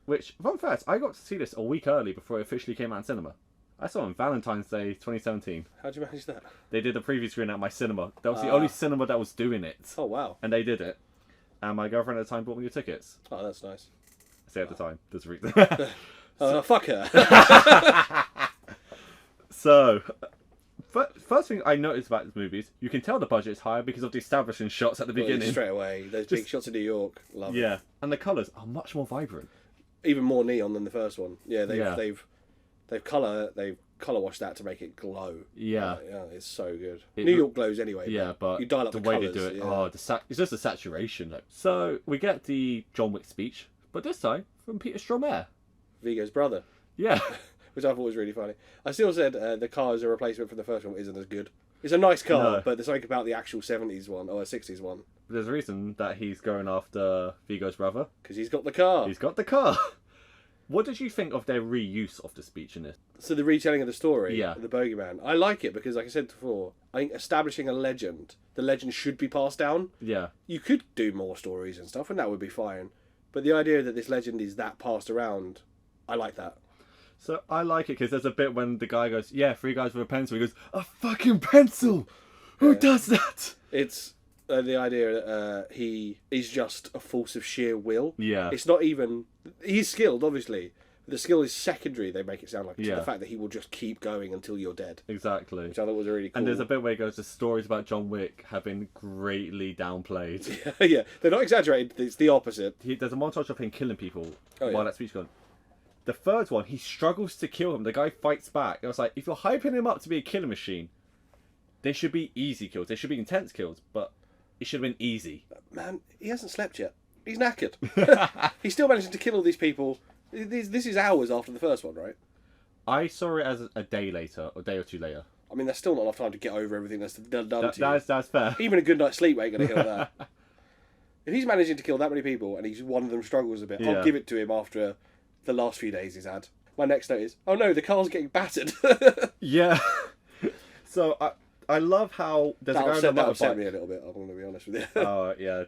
Which, fun fact, I got to see this a week early before it officially came out in cinema. I saw it on Valentine's Day 2017. How'd you manage that? They did a preview screen at my cinema. That was the only cinema that was doing it. Oh, wow. And they did it. And my girlfriend at the time bought me the tickets. Oh, that's nice. I say at the time. There's a reason. Fuck her. So, first thing I noticed about this movie is you can tell the budget is higher because of the establishing shots at the beginning. Straight away. Those big shots of New York. Love it. Yeah. And the colours are much more vibrant. Even more neon than the first one. Yeah, they've colour washed that to make it glow. Yeah. It's so good. New York glows anyway. Yeah, but you dial up the way colours, they do it. It's just a saturation. Though. So we get the John Wick speech, but this time from Peter Stormare. Vigo's brother. Yeah. Which I thought was really funny. I still said the car as a replacement for the first one isn't as good. It's a nice car, but there's something about the actual 70s one or 60s one. There's a reason that he's going after Vigo's brother. Because he's got the car. He's got the car. What did you think of their reuse of the speech in this? So the retelling of the story, yeah, the bogeyman. I like it because, like I said before, I think establishing a legend, the legend should be passed down. Yeah. You could do more stories and stuff, and that would be fine. But the idea that this legend is that passed around, I like that. So I like it because there's a bit when the guy goes, yeah, 3 guys with a pencil. He goes, a fucking pencil? Who does that? It's the idea that he is just a force of sheer will. Yeah. It's not even... He's skilled, obviously. The skill is secondary, they make it sound like. To the fact that he will just keep going until you're dead. Exactly. Which I thought was really cool. And there's a bit where he goes, the stories about John Wick have been greatly downplayed. Yeah, they're not exaggerated. It's the opposite. There's a montage of him killing people while that speech goes on. The third one, he struggles to kill him. The guy fights back. It was like, if you're hyping him up to be a killing machine, they should be easy kills. They should be intense kills, but it should have been easy. Man, he hasn't slept yet. He's knackered. He's still managing to kill all these people. This is hours after the first one, right? I saw it as a day later, or a day or two later. I mean, there's still not enough time to get over everything that's done to you. That's fair. Even a good night's sleep ain't going to heal that. If he's managing to kill that many people and he's one of them struggles a bit, Yeah. I'll give it to him after the last few days he's had. My next note is, oh no, the car's getting battered. Yeah. So I love how there's a guy on the that upset motorbike. me a little bit, I'm going to be honest with you. Oh, yeah.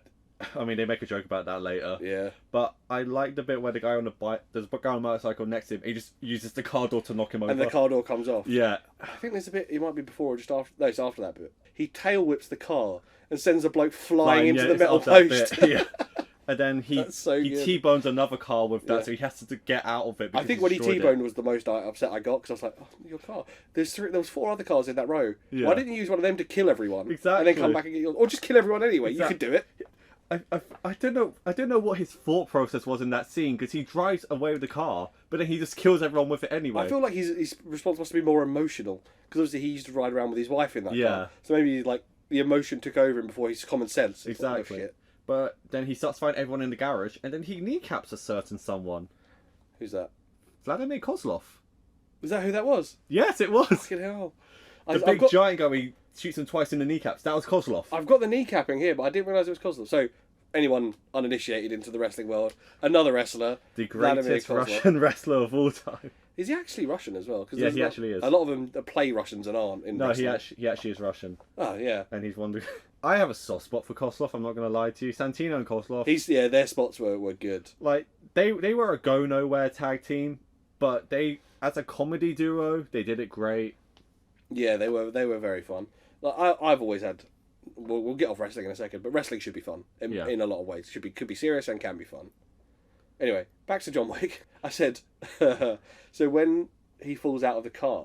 I mean, they make a joke about that later. Yeah. But I like the bit where the guy on the bike, there's a guy on a motorcycle next to him, he just uses the car door to knock him over. And the car door comes off. Yeah. I think there's a bit, it might be before or just after, no, it's after that bit. He tail whips the car and sends a bloke flying into the it's metal off that post. bit, yeah. And then he That's so good. T-bones another car with that, Yeah. so he has to get out of it. I because think when he destroyed it. T-boned was the most upset I got, because I was like, oh, your car. There was 4 other cars in that row. Yeah. Why didn't you use one of them to kill everyone? And Exactly. then come back and get yours? Or just kill everyone anyway. You could do it. I don't know what his thought process was in that scene, because he drives away with the car, but then he just kills everyone with it anyway. I feel like his response must be more emotional, because obviously he used to ride around with his wife in that Yeah. car. So maybe like the emotion took over him before his common sense. It's like, oh, Exactly. shit. But then he starts fighting everyone in the garage, and then he kneecaps a certain someone. Who's that? Vladimir Kozlov. Was that who that was? Yes, it was. Fucking hell. The big giant guy, he shoots him twice in the kneecaps. That was Kozlov. I've got the kneecapping here, but I didn't realise it was Kozlov. So, anyone uninitiated into the wrestling world, another wrestler, The Vladimir greatest Kozlov. Russian wrestler of all time. Is he actually Russian as well? Cause Yeah, there's he a lot- actually is. A lot of them play Russians and aren't in No, wrestling. he actually is Russian. Oh, yeah. And he's wondering... I have a soft spot for Kozlov, I'm not going to lie to you. Santino and Kozlov, Their spots were good. like, they were a go-nowhere tag team, but they, as a comedy duo, they did it great. Yeah, they were very fun. Like I've always had. We'll get off wrestling in a second, but wrestling should be fun in a lot of ways. Could be serious and can be fun. Anyway, back to John Wick. I said, so when he falls out of the car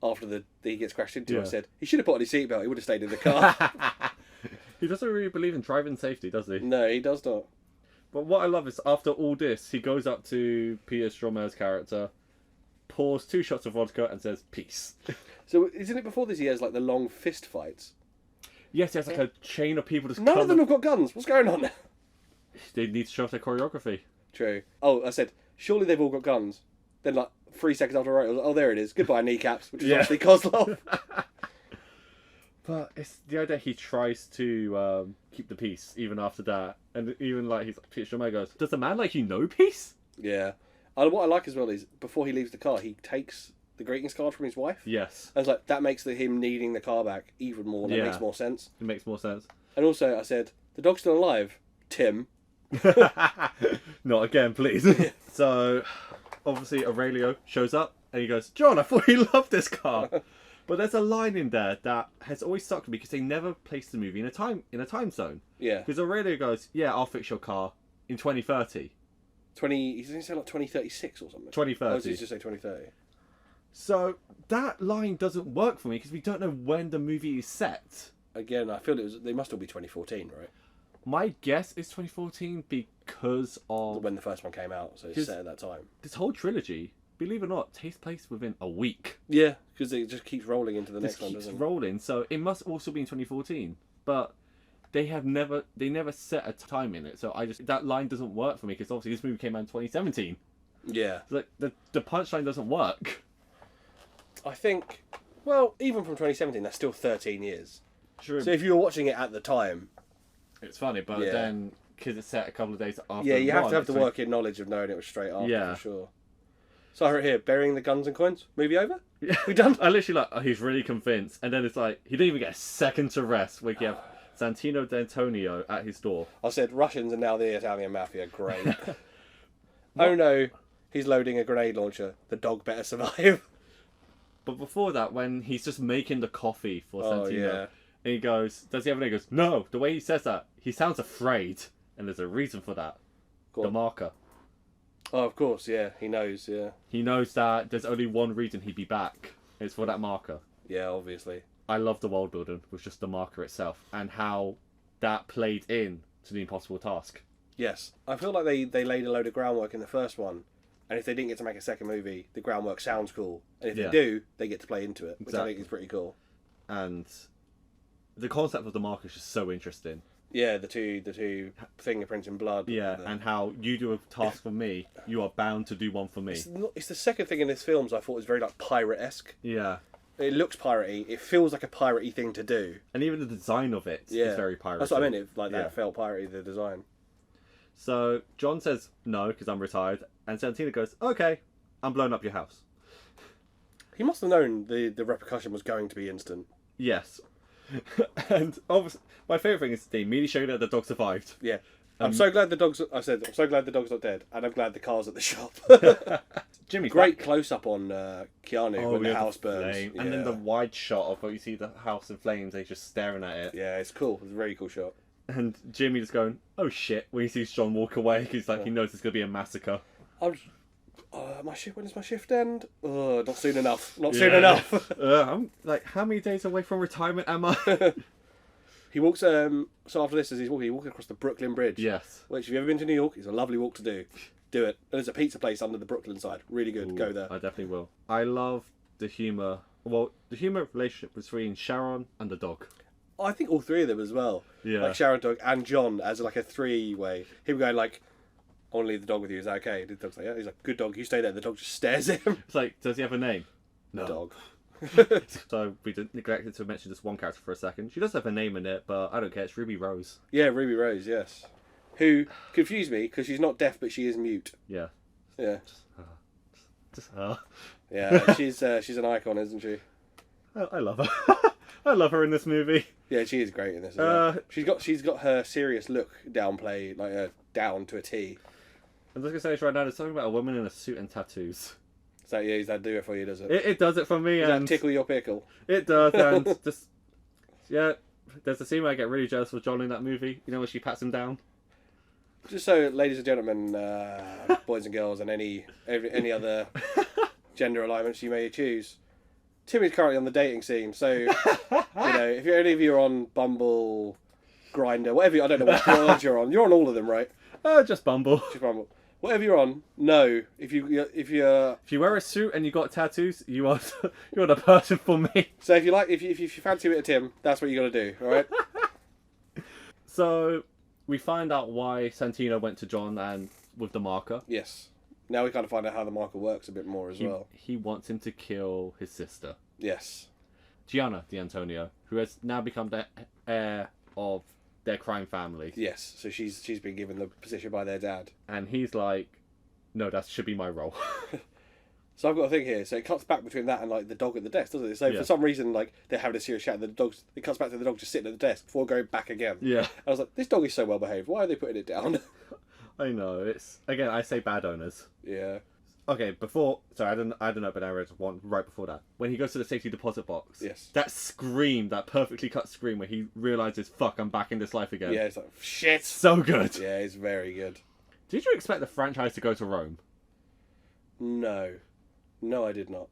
after he gets crashed into, I said he should have put on his seatbelt. He would have stayed in the car. He doesn't really believe in driving safety, does he? No, he does not. But what I love is, after all this, he goes up to Peter Stromer's character, pours 2 shots of vodka, and says, peace. So isn't it before this he has like the long fist fights? Yes, he has like a chain of people just None of them have got guns. What's going on? They need to show off their choreography. True. Oh, I said, surely they've all got guns. Then like 3 seconds after I wrote, I was like, oh, there it is. Goodbye, kneecaps, which is obviously Kozlov. But it's the idea he tries to keep the peace even after that. And even like Peter Stromer goes, does the man like you know peace? Yeah. And what I like as well is, before he leaves the car, he takes the greetings card from his wife. Yes. I was like, that makes him needing the car back even more. That makes more sense. It makes more sense. And also, I said, the dog's still alive. Tim. Not again, please. So, obviously, Aurelio shows up and he goes, John, I thought you loved this car. But there's a line in there that has always stuck to me because they never placed the movie in a time zone. Yeah. Because Aurelio goes, yeah, I'll fix your car in 2030. He doesn't say like 2036 or something. 2030. Oh, so he's just say 2030. So that line doesn't work for me because we don't know when the movie is set. Again, I feel they must all be 2014, right? My guess is 2014 because of When the first one came out, so it's set at that time. this whole trilogy. Believe it or not, takes place within a week. Yeah, because it just keeps rolling into the This next one, keeps doesn't it? rolling, so it must also be in 2014. But they never set a time in it, so that line doesn't work for me because obviously this movie came out in 2017. Yeah. Like the punchline doesn't work. I think, well, even from 2017, that's still 13 years. True. So if you were watching it at the time, It's funny, but Yeah. then because it's set a couple of days after. yeah, you have one, to have the it's like- working knowledge of knowing it was straight after, Yeah. for sure. So I wrote here, burying the guns and coins. Movie over? Yeah. We done? I literally like, oh, he's really convinced, and then it's like he didn't even get a second to rest. We have Santino D'Antonio at his door. I said Russians and now the Italian mafia. Great. Oh no, he's loading a grenade launcher. The dog better survive. But before that, when he's just making the coffee for Oh, Santino, yeah. and he goes, does he have any? He goes, no. The way he says that, he sounds afraid, and there's a reason for that. Go The on. marker. Oh, of course, yeah. He knows, yeah. He knows that there's only one reason he'd be back. It's for that marker. Yeah, obviously. I love the world building with just the marker itself and how that played in to the impossible task. Yes. I feel like they laid a load of groundwork in the first one, and if they didn't get to make a second movie, the groundwork sounds cool. And if Yeah. they do, they get to play into it, which I Exactly. think is pretty cool. And the concept of the marker is just so interesting. Yeah, the two fingerprints in blood. Yeah, and how you do a task for me, you are bound to do one for me. It's the second thing in this film I thought was very like pirate-esque. Yeah. It looks piratey. It feels like a piratey thing to do. And even the design of it is very piratey. That's what I meant. It felt piratey, the design. So John says no because I'm retired, and Santina goes, "Okay, I'm blowing up your house." He must have known the repercussion was going to be instant. Yes. And obviously, my favourite thing is they immediately show that the dog survived. Yeah. I'm so glad the dog's not dead, and I'm glad the car's at the shop. Jimmy, great close up on Keanu when the house burns, and then the wide shot of where you see the house in flames. They're just staring at it. Yeah, it's cool. It's a very cool shot. And Jimmy just going, "Oh shit!" when he sees John walk away because he knows it's gonna be a massacre. My shift. When does my shift end? Not soon enough. Not soon enough. I'm like, how many days away from retirement am I? He walks. So after this, as he's walking across the Brooklyn Bridge. Yes. Which, if you've ever been to New York, it's a lovely walk to do. Do it. And there's a pizza place under the Brooklyn side. Really good. Go there. I definitely will. I love the humour. Well, the humour relationship between Sharon and the dog. I think all three of them as well. Yeah. Like Sharon, dog, and John as like a three-way. Him going like, "I want to leave the dog with you. Is that okay?" The dog's like, "Yeah." He's like, "Good dog. You stay there." The dog just stares at him. It's like, does he have a name? No. Dog. So we neglected to mention just one character for a second. She does have a name in it, but I don't care. It's Ruby Rose. Yeah, Ruby Rose. Yes. Who confused me because she's not deaf, but she is mute. Yeah. Yeah. Just her. Yeah, she's an icon, isn't she? I love her. I love her in this movie. Yeah, she is great in this. As well. She's got her serious look downplayed, like down to a T. I'm just gonna say this right now. There's something about a woman in a suit and tattoos. So yeah, does that do it for you? Does it? It does it for me. Does and that tickle your pickle? It does, and just there's a scene where I get really jealous of John in that movie. You know when she pats him down. Just so, ladies and gentlemen, boys and girls, and any other gender alignments you may choose, Timmy's currently on the dating scene. So if any of you are on Bumble, Grindr, whatever, I don't know what words you're on. You're on all of them, right? Just Bumble. Just Bumble. Whatever you're on, no. If you wear a suit and you got tattoos, you're the person for me. So if you fancy a bit of Tim, that's what you got to do. All right. So we find out why Santino went to John and with the marker. Yes. Now we kind of find out how the marker works a bit more as well. He wants him to kill his sister. Yes. Gianna D'Antonio, who has now become the heir of their crime family. Yes. So she's been given the position by their dad. And he's like, no, that should be my role. So I've got a thing here. So it cuts back between that and like the dog at the desk, doesn't it? So for some reason, like they're having a serious chat, and it cuts back to the dog just sitting at the desk before going back again. Yeah. I was like, this dog is so well behaved. Why are they putting it down? I know. It's again, I say bad owners. Yeah. Okay, I don't know, but I read one right before that. When he goes to the safety deposit box. Yes. That scream, that perfectly cut scream where he realizes, fuck, I'm back in this life again. Yeah, it's like, shit. So good. Yeah, it's very good. Did you expect the franchise to go to Rome? No, I did not.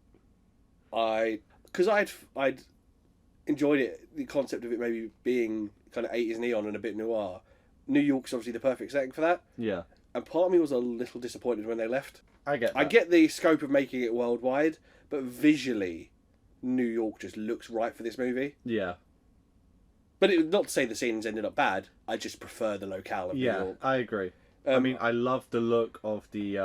Because I'd enjoyed it, the concept of it maybe being kind of 80s neon and a bit noir. New York's obviously the perfect setting for that. Yeah. And part of me was a little disappointed when they left. I get that. I get the scope of making it worldwide, but visually, New York just looks right for this movie. Yeah. But not to say the scenes ended up bad. I just prefer the locale of New York. I agree. I mean, I love the look of the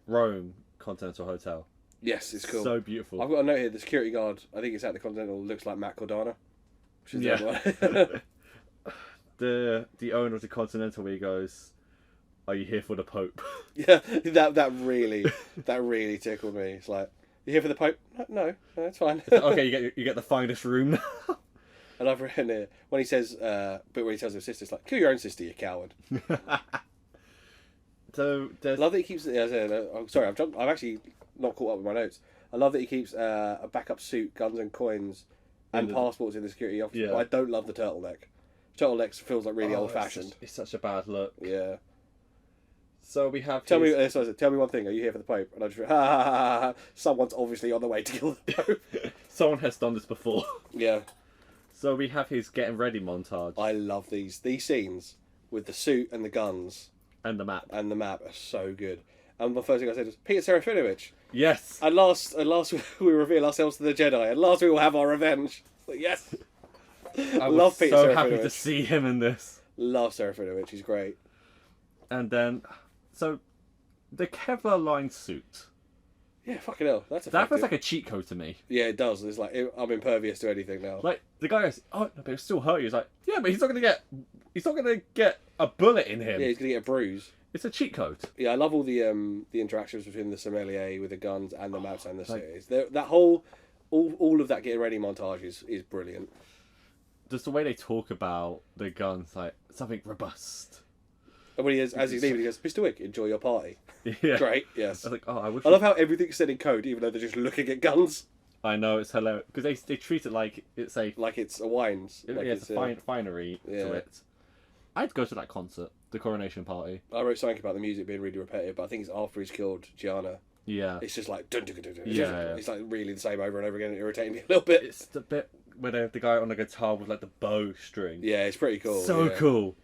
Rome Continental Hotel. Yes, it's cool. So beautiful. I've got a note here. The security guard, I think it's at the Continental, looks like Matt Cordana. Which is the other one. the owner of the Continental, where he goes, "Are you here for the Pope?" Yeah, that really tickled me. It's like, "You here for the Pope?" No, it's fine. Okay, you get the finest room now. And I've written here when he says, but when he tells his sister, it's like, "Kill your own sister, you coward." So I love that he keeps. I'm sorry, I've actually not caught up with my notes. I love that he keeps a backup suit, guns and coins, and passports in the security office. Yeah. But I don't love the turtleneck. Turtleneck feels like really old-fashioned. It's such a bad look. Yeah. So we have. Tell me one thing. Are you here for the Pope? And I just ha. Someone's obviously on the way to kill the Pope. Someone has done this before. Yeah. So we have his getting ready montage. I love these scenes with the suit and the guns and the map. And the map are so good. And the first thing I said was Peter Serafinowicz. Yes. At last we reveal ourselves to the Jedi. At last we will have our revenge. Like, yes. I love Peter Serafinowicz. So happy to see him in this. Love Sarah Finovich. She's great. And then, so the Kevlar lined suit. Yeah, fucking hell. That's That feels effective. like a cheat code to me. Yeah, it does. It's like, I'm impervious to anything now. Like the guy goes, "Oh, no, but it'll still hurt you." He's like, "Yeah, but he's not gonna get a bullet in him." Yeah, he's going to get a bruise. It's a cheat code. Yeah, I love all the interactions between the sommelier with the guns and the maps and the cities. That whole, all of that getting ready montage is brilliant. Just the way they talk about the guns, like something robust. And when as he's leaving, he goes, "Mr. Wick, enjoy your party." Yeah. Great, yes. I was like, oh, I wish. I love how everything's said in code, even though they're just looking at guns. I know, it's hilarious because they treat it like it's a Like it's a wines. Like it's a finery to yeah. it. I'd go to that concert, the coronation party. I wrote something about the music being really repetitive, but I think it's after he's killed Gianna. Yeah, It's just like dun, dun, dun, dun, dun. Yeah. It's like really the same over and over again, irritating me a little bit. it's the bit where they have the guy on the guitar with like the bow string. Yeah, it's pretty cool. So yeah. cool.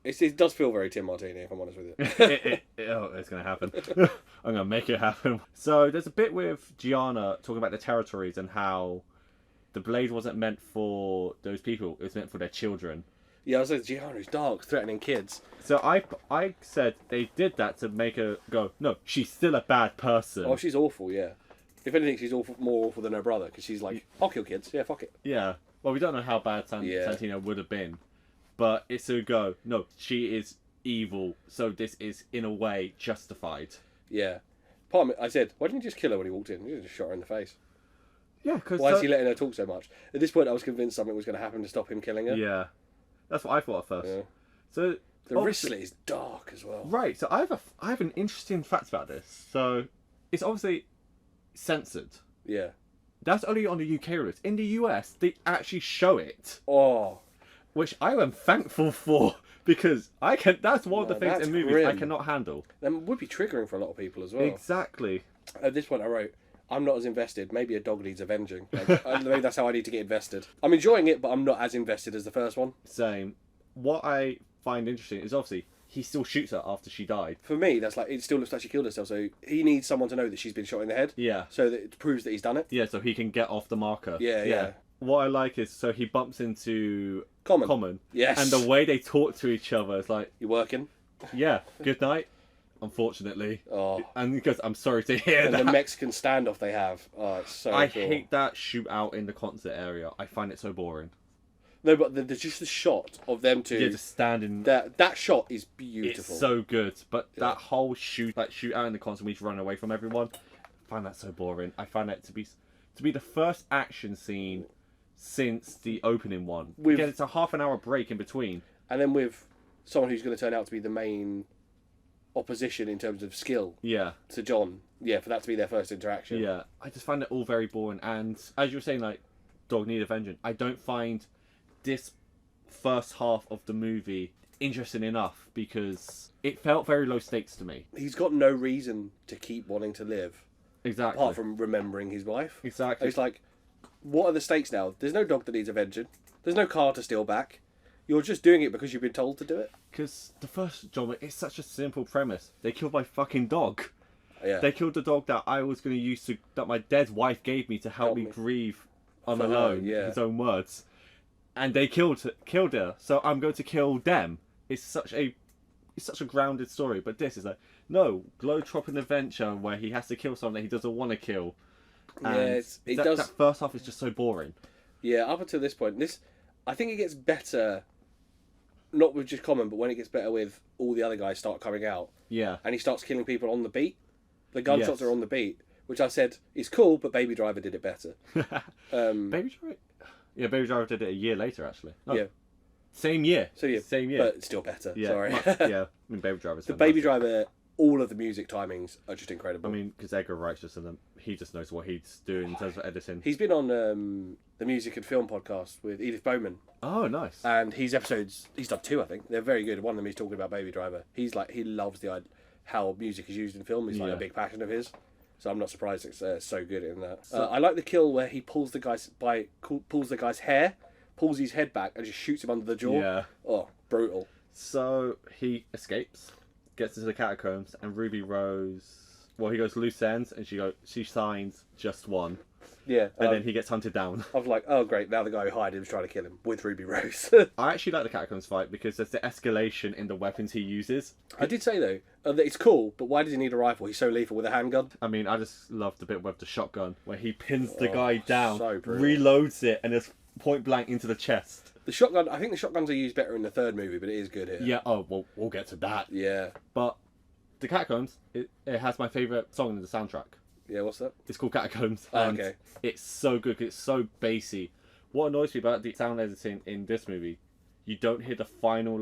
It does feel very Tim Martini, if I'm honest with you. It's gonna happen. I'm gonna make it happen. So there's a bit with Gianna talking about the territories and how the blade wasn't meant for those people; it was meant for their children. Yeah, I was like, Gianna's dark, threatening kids. So I said they did that to make her go, no, she's still a bad person. Oh, she's awful, yeah. If anything, she's more awful than her brother, because she's like, I'll kill kids, yeah, fuck it. Yeah. Well, we don't know how bad Santino would have been, but it's a go. No, she is evil, so this is in a way justified. Yeah. Part of me, I said, why didn't you just kill her when he walked in? You just shot her in the face. Yeah, because Why is he letting her talk so much? At this point, I was convinced something was going to happen to stop him killing her. Yeah, that's what I thought at first. Yeah. So The wrist slit is dark as well. right. So I have an interesting fact about this. So it's obviously censored. Yeah. That's only on the UK release. In the US, they actually show it, Oh. which I am thankful for because I can. That's one of the No, things that's in movies I grim. cannot handle. That would be triggering for a lot of people as well. Exactly. At this point, I wrote, I'm not as invested. Maybe a dog needs avenging. Like, maybe that's how I need to get invested. I'm enjoying it, but I'm not as invested as the first one. Same. What I find interesting is obviously he still shoots her after she died. For me, that's like, it still looks like she killed herself, so he needs someone to know that she's been shot in the head. Yeah. So that it proves that he's done it. Yeah, so he can get off the marker. Yeah. What I like is so he bumps into Common. Yes. and the way they talk to each other is like, You working? yeah, good night. Unfortunately. Oh. And because I'm sorry to hear And that. the Mexican standoff they have. Oh, it's so I cool. hate that shootout in the concert area. I find it so boring. No, but just the shot of them two. Yeah, just standing. That shot is beautiful. It's so good, but that whole shootout in the concert, we just run away from everyone. I find that so boring. I find that to be the first action scene since the opening one. Again, it's a half an hour break in between. And then with someone who's going to turn out to be the main opposition in terms of skill Yeah, to John. Yeah, for that to be their first interaction. yeah. I just find it all very boring. And as you were saying, like, dog need avenging. I don't find this first half of the movie interesting enough because it felt very low stakes to me. He's got no reason to keep wanting to live Exactly. apart from remembering his wife. Exactly. It's like, what are the stakes now? There's no dog that needs avenging. There's no car to steal back. You're just doing it because you've been told to do it. Because the first John Wick is such a simple premise. They killed my fucking dog. Yeah. They killed the dog that I was going to use that my dead wife gave me to help me grieve on For her, alone, yeah. his own words. And they killed her, so I'm going to kill them. It's such a grounded story, but this is like, no, globe-tropping adventure where he has to kill someone that he doesn't want to kill. And that first half is just so boring. Yeah, up until this point, I think it gets better, not with just Common, but when it gets better with all the other guys start coming out. Yeah. And he starts killing people on the beat. The gunshots Yes. are on the beat, which I said is cool, but Baby Driver did it better. Baby Driver? Yeah, Baby Driver did it a year later, actually. No, Yeah. Same year. So yeah, Same year. but still better. Yeah, Sorry. yeah. I mean, Baby Driver's The fantastic. Baby Driver, all of the music timings are just incredible. I mean, because Edgar Wright's just he just knows what he's doing in terms of editing. He's been on the Music and Film podcast with Edith Bowman, Oh, nice. and he's done 2, I think. They're very good. One of them he's talking about Baby Driver. He loves how music is used in film. It's like Yeah. a big passion of his. So I'm not surprised it's so good in that. I like the kill where he pulls the guy's hair, pulls his head back, and just shoots him under the jaw. Yeah. Oh, brutal. So he escapes, gets into the catacombs, and Ruby Rose. Well, he goes loose ends, and she signs just one. Yeah. And then he gets hunted down. I was like, oh great, now the guy who hired him is trying to kill him with Ruby Rose. I actually like the Catacombs fight because there's the escalation in the weapons he uses. I did say though, that it's cool, but why does he need a rifle? He's so lethal with a handgun. I mean, I just love the bit with the shotgun where he pins the guy down, so brutal. reloads it, and it's point blank into the chest. The shotgun, I think the shotguns are used better in the third movie, but it is good here. Yeah, oh, well, we'll get to that. Yeah. But the Catacombs, it has my favourite song in the soundtrack. Yeah, what's that? It's called Catacombs. Oh, And okay. it's so good, 'cause it's so bassy. What annoys me about the sound editing in this movie, you don't hear the final,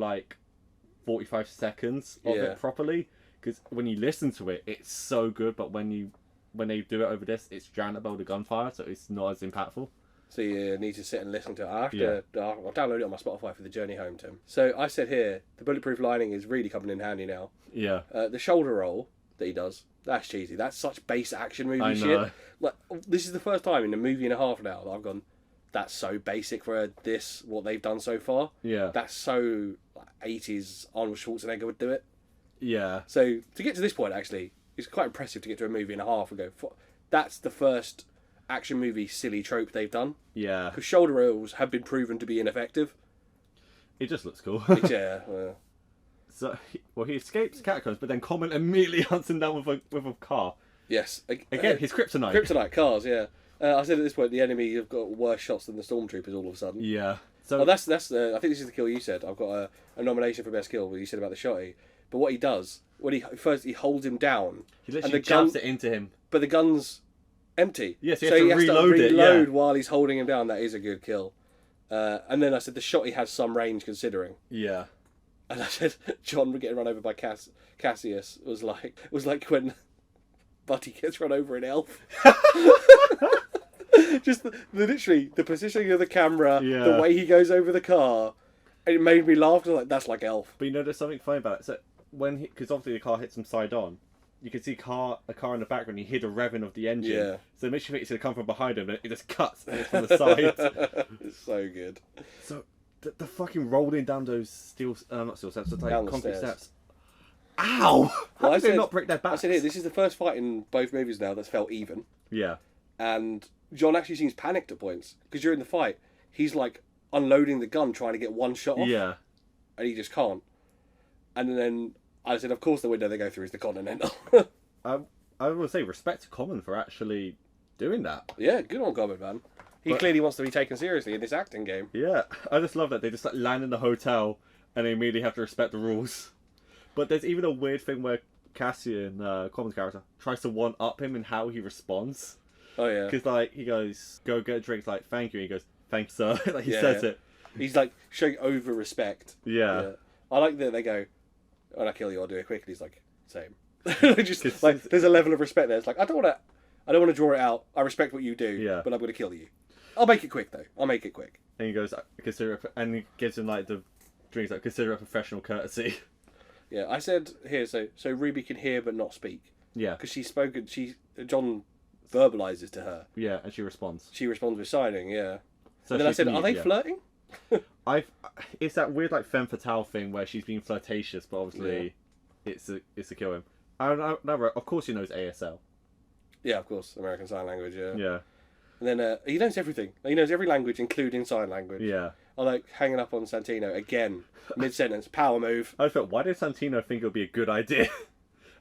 45 seconds of Yeah. it properly. Because when you listen to it, it's so good, but when they do it over this, it's drowned out by the gunfire, so it's not as impactful. So you need to sit and listen to it. I'll download it on my Spotify for the journey home, Tim. So I said here, the bulletproof lining is really coming in handy now. Yeah. The shoulder roll that he does, that's cheesy. That's such base action movie I shit. know. Like, this is the first time in a movie and a half now that I've gone, that's so basic for what they've done so far. Yeah. That's so 80s Arnold Schwarzenegger would do it. Yeah. So to get to this point, actually, it's quite impressive to get to a movie and a half and go, that's the first action movie silly trope they've done. Yeah. Because shoulder rolls have been proven to be ineffective. It just looks cool. Yeah. Well. So, he escapes Catacombs, but then Common immediately hunts him down with a car. Yes. Again, his kryptonite. Kryptonite cars, yeah. I said at this point, the enemy have got worse shots than the stormtroopers all of a sudden. Yeah. So Oh, that's. I think this is the kill you said. I've got a nomination for best kill. What you said about the shotty, but what he does when he holds him down, he literally and the jabs gun, it into him. but the gun's empty. Yes, so he he has has to reload it. reload Yeah. while he's holding him down. That is a good kill. And then I said the shotty has some range considering. Yeah. And I said John getting run over by Cassius was like when Buddy gets run over in Elf. Just literally the positioning of the camera, Yeah. the way he goes over the car, it made me laugh. 'Cause I was like, that's like Elf. But there's something funny about it. So because obviously the car hits him side on, you can see a car in the background. You hear the revving of the engine. Yeah. So it makes you think it's going to come from behind him, and it just cuts and it's from the side. It's so good. So the fucking rolling down those not steel steps, but Down the concrete stairs. steps. Ow! How Well, did they not break their I backs? said here, this is the first fight in both movies now that's felt even. Yeah. And John actually seems panicked at points because during the fight he's like unloading the gun trying to get one shot off, Yeah. and he just can't. And then I said, of course the window they go through is the Continental. I would say respect to Common for actually doing that. Yeah, good on Gobbard, man. He clearly wants to be taken seriously in this acting game. Yeah, I just love that they just land in the hotel and they immediately have to respect the rules. But there's even a weird thing where Cassian, Common's character, tries to one up him in how he responds. Oh yeah, Because he goes, "Go get a drink," thank you. And he goes, "Thank you, sir." He says it. He's like showing over respect. Yeah. I like that they go, "When I kill you, I'll do it quick." And he's like, "Same." Just there's a level of respect there. It's like I don't want to draw it out. I respect what you do. Yeah. But I'm going to kill you. I'll make it quick though. I'll make it quick. And he goes, "Consider it," and he gives him the drinks, "Consider it a professional courtesy." Yeah, I said here. So Ruby can hear but not speak Yeah. because she's spoken. John verbalizes to her. Yeah, and she responds. She responds with signing. Yeah. So And then I she's said, mute, "Are they yeah. flirting?" It's that weird femme fatale thing where she's being flirtatious, but obviously it's to kill him. I don't know. Of course he knows ASL. Yeah, of course, American Sign Language. Yeah. Yeah. And then he knows everything. He knows every language, including sign language. Yeah. I like hanging up on Santino again, mid-sentence, power move. I felt, why did Santino think it would be a good idea?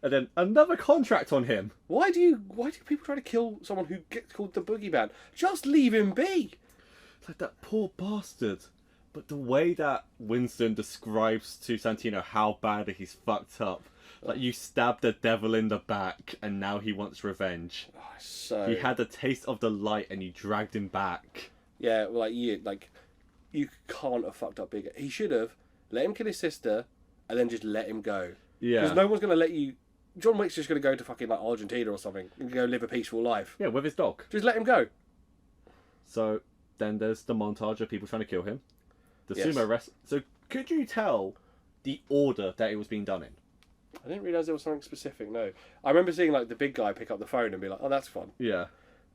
And then another contract on him. Why do people try to kill someone who gets called the boogeyman? Just leave him be. It's like that poor bastard. But the way that Winston describes to Santino how bad he's fucked up. You stabbed the devil in the back and now he wants revenge. Oh, so He had a taste of the light and you dragged him back. yeah, you can't have fucked up bigger. He should have let him kill his sister and then just let him go. Yeah. Because no one's gonna let you. John Wick's just gonna go to fucking Argentina or something and go live a peaceful life. Yeah, with his dog. Just let him go. So then there's the montage of people trying to kill him. The Yes. sumo wrestling. So could you tell the order that it was being done in? I didn't realise there was something specific. No, I remember seeing the big guy pick up the phone and be like, "Oh, that's fun." Yeah.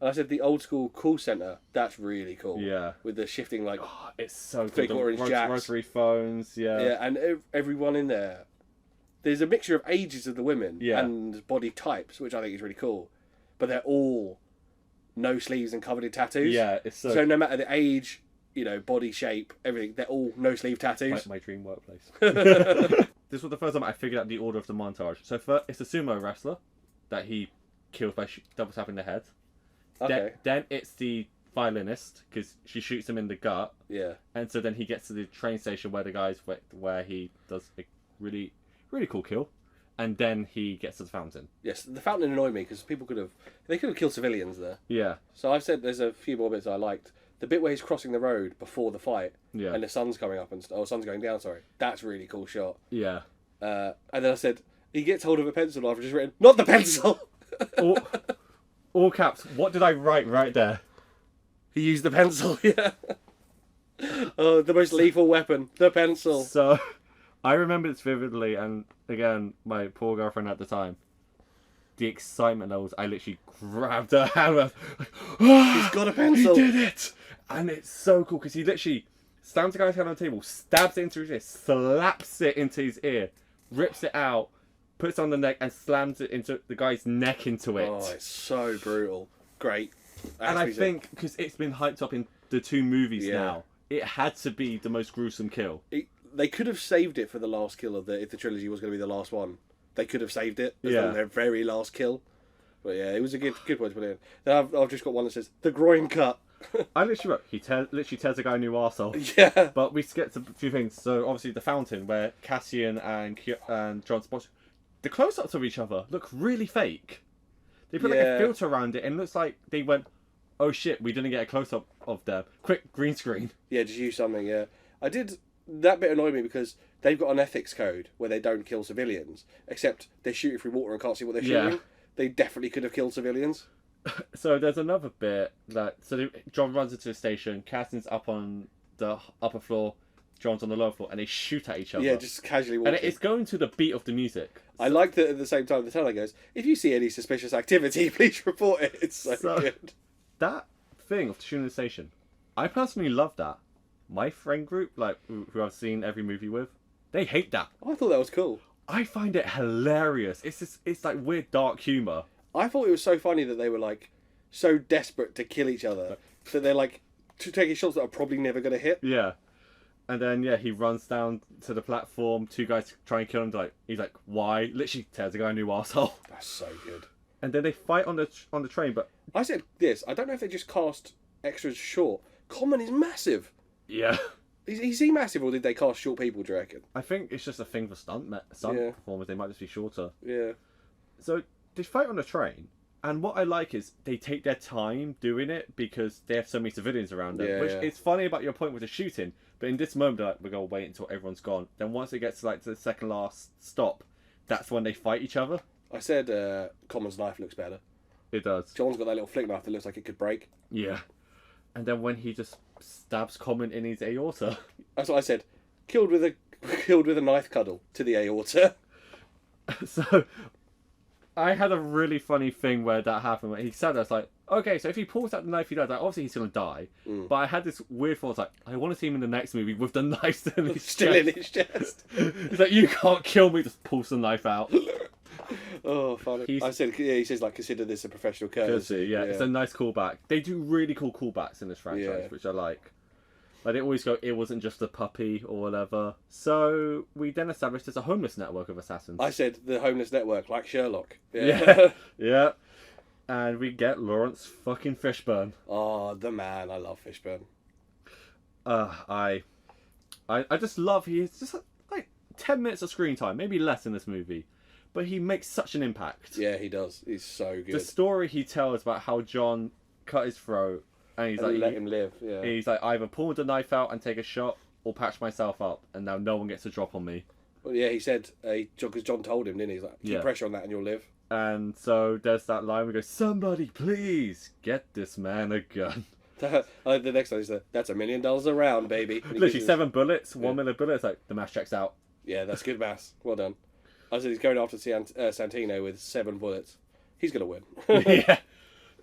And I said the old school call center. That's really cool. Yeah. With the shifting Oh, it's so good. 3/4 inch jacks. Rotary phones. Yeah. yeah, and everyone in there. There's a mixture of ages of the women Yeah. and body types, which I think is really cool. But they're all no sleeves and covered in tattoos. Yeah, it's so... So no matter the age, body shape, everything, they're all no sleeve tattoos. My dream workplace. This was the first time I figured out the order of the montage. So first, it's a sumo wrestler that he kills by double tapping the head. Okay. Then it's the violinist, because she shoots him in the gut. Yeah. And so then he gets to the train station where he does a really, really cool kill. And then he gets to the fountain. Yes, the fountain annoyed me because they could have killed civilians there. Yeah. So I've said there's a few more bits I liked. The bit where he's crossing the road before the fight, Yeah. and the sun's coming up sun's going down. Sorry, that's a really cool shot. Yeah. And then I said he gets hold of a pencil. I've just written not the pencil. All caps. What did I write right there? He used the pencil. Yeah. Oh, the most lethal weapon, the pencil. So, I remember this vividly, and again, my poor girlfriend at the time. The excitement levels, I literally grabbed her hand. He's got a pencil. He did it, and it's so cool because he literally slams the guy's hand on the table, stabs it into his ear, slaps it into his ear, rips it out, puts it on the neck, and slams it into the guy's neck into it. Oh, it's so brutal. Great. And I think because it's been hyped up in the two movies now, it had to be the most gruesome kill. They could have saved it for the last kill if the trilogy was going to be the last one. They could have saved it as their very last kill. But yeah, it was a good point to put in. Then I've just got one that says the groin cut. I literally wrote, he literally tears a guy a new arsehole. Yeah. But we skipped a few things. So obviously the fountain where Cassian and John Wick, the close-ups of each other look really fake. They put like a filter around it and it looks like they went, oh shit, we didn't get a close-up of them. Quick, green screen. Yeah, just use something, yeah. That bit annoyed me because they've got an ethics code where they don't kill civilians, except they're shooting through water and can't see what they're shooting. Yeah. They definitely could have killed civilians. So there's another bit that... So John runs into the station, Cassian's up on the upper floor, John's on the lower floor, and they shoot at each other. Yeah, just casually walking. And it's going to the beat of the music. I like that at the same time the teller goes, if you see any suspicious activity, please report it. It's so good. That thing of shooting the station, I personally love that. My friend group, like who I've seen every movie with, they hate that. Oh, I thought that was cool. I find it hilarious. It's like weird dark humour. I thought it was so funny that they were like so desperate to kill each other that they're like taking shots that are probably never going to hit. Yeah. And then he runs down to the platform. Two guys try and kill him. He's like, why? Literally tears a guy a new arsehole. That's so good. And then they fight on the train. But I said this. I don't know if they just cast extras short. Common is massive. Yeah. Is he massive, or did they cast short people, do you reckon? I think it's just a thing for stunt performers. They might just be shorter. Yeah. So they fight on the train, and what I like is they take their time doing it because they have so many civilians around them. It's funny about your point with the shooting, but in this moment, they're like, we're gonna wait until everyone's gone. Then once it gets to the second last stop, that's when they fight each other. I said Common's knife looks better. It does. John's got that little flick knife that looks like it could break. Yeah. And then when he just stabs Common in his aorta. That's what I said. Killed with a knife cuddle to the aorta. So I had a really funny thing where that happened. Where he said, "I was like, okay, so if he pulls out the knife, he dies. Like, obviously, he's gonna die." But I had this weird thought, like, I want to see him in the next movie with the knife still in his chest. He's like, "You can't kill me." Just pulls the knife out. Oh, funny. I said, he says, like, consider this a professional courtesy. Yeah, it's a nice callback. They do really cool callbacks in this franchise, which I like. Like, they always go, it wasn't just a puppy or whatever. So we then established there's a homeless network of assassins. I said the homeless network, like Sherlock. Yeah. And we get Lawrence fucking Fishburne. Oh, the man. I love Fishburne. I just love, he's just like 10 minutes of screen time, maybe less in this movie. But he makes such an impact. Yeah, he does. He's so good. The story he tells about how John cut his throat and he's like, let him live. Yeah. He's like, either pull the knife out and take a shot or patch myself up, and now no one gets a drop on me. Well, yeah, he said, because John told him, didn't he? He's like, keep pressure on that and you'll live. And so there's that line where we go, somebody please get this man a gun. The next line is that's $1 million a round, baby. Literally 7 bullets, 1 million bullets. Like, the math checks out. Yeah, that's good maths. Well done. I said he's going after Santino with 7 bullets. He's going to win. Yeah.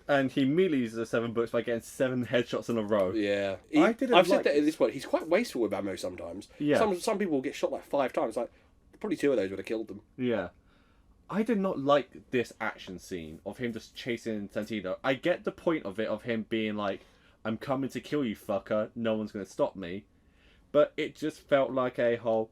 And he immediately uses the 7 bullets by getting 7 headshots in a row. Yeah. I've said that at this point, he's quite wasteful with ammo sometimes. Yeah. Some people will get shot like 5 times. Like, probably 2 of those would have killed them. Yeah. I did not like this action scene of him just chasing Santino. I get the point of it, of him being like, I'm coming to kill you, fucker. No one's going to stop me. But it just felt like a whole,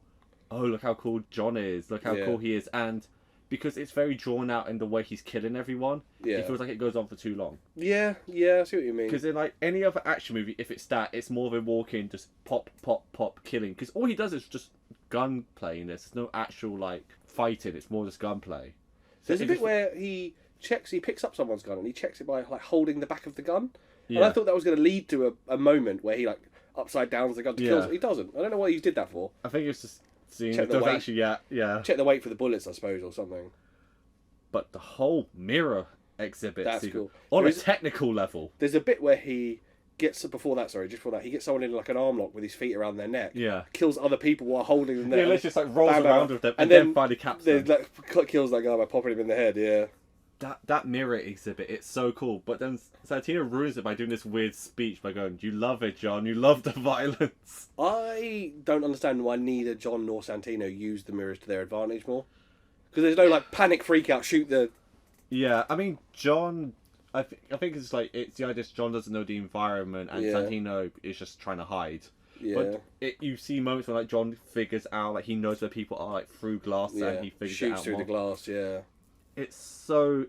oh, look how cool John is. Look how cool he is. And because it's very drawn out in the way he's killing everyone, it feels like it goes on for too long. Yeah, I see what you mean. Because in like any other action movie, if it's that, it's more of a walk-in, just pop, pop, pop, killing. Because all he does is just gunplay in this. There's no actual like fighting. It's more just gunplay. So there's a bit where he picks up someone's gun and he checks it by like holding the back of the gun. Yeah. And I thought that was going to lead to a moment where he like upside downs the gun to kill. He doesn't. I don't know what he did that for. I think it's just seeing check the weight. Actually, yeah. Check the weight for the bullets, I suppose, or something. But the whole mirror exhibit, that's cool. On a technical level. There's a bit where he gets just before that, he gets someone in like an arm lock with his feet around their neck. Yeah. Kills other people while holding them there. Yeah, let's just like rolls around with them and then finally caps them. Like, kills that guy by popping him in the head. Yeah. That mirror exhibit, it's so cool. But then Santino ruins it by doing this weird speech by going, "You love it, John. You love the violence." I don't understand why neither John nor Santino use the mirrors to their advantage more. Because there's no like panic freak out, shoot the. Yeah, I mean John. I think it's like it's the idea. John doesn't know the environment, and Santino is just trying to hide. Yeah. But you see moments where like John figures out, like he knows where people are, like through glass, and he figures it out. Shoots through the glass. Yeah. It's so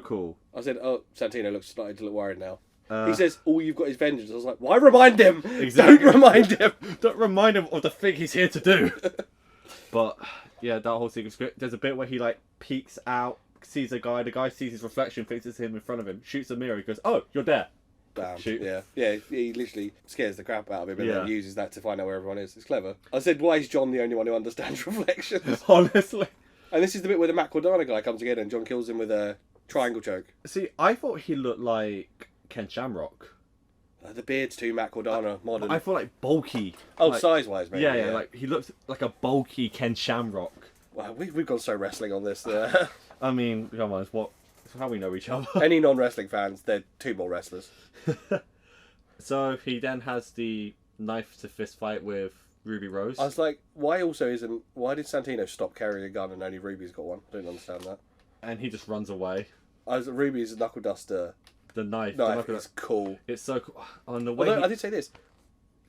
cool. I said, "Oh, Santino starting to look worried now." He says, "All you've got is vengeance." I was like, "Why remind him? Exactly. Don't remind him. Don't remind him of the thing he's here to do." But yeah, that whole sequence. There's a bit where he like peeks out, sees a guy. The guy sees his reflection, thinks it's him in front of him. Shoots a mirror. He goes, "Oh, you're there." Bam. Shoot. Yeah. He literally scares the crap out of him and then uses that to find out where everyone is. It's clever. I said, "Why is John the only one who understands reflections?" Honestly. And this is the bit where the Matt Cordana guy comes again and John kills him with a triangle choke. See, I thought he looked like Ken Shamrock. The beard's too Matt Cordana modern. I thought like bulky. Oh, like, size-wise, maybe. Yeah, like he looks like a bulky Ken Shamrock. Wow, we've gone so wrestling on this. I mean, come on, it's how we know each other. Any non-wrestling fans, they're two more wrestlers. So he then has the knife to fist fight with Ruby Rose. I was like, why did Santino stop carrying a gun and only Ruby's got one? I don't understand that. And he just runs away. Ruby's knuckle duster. The knife is cool. It's so cool. On the way. Although, I did say this.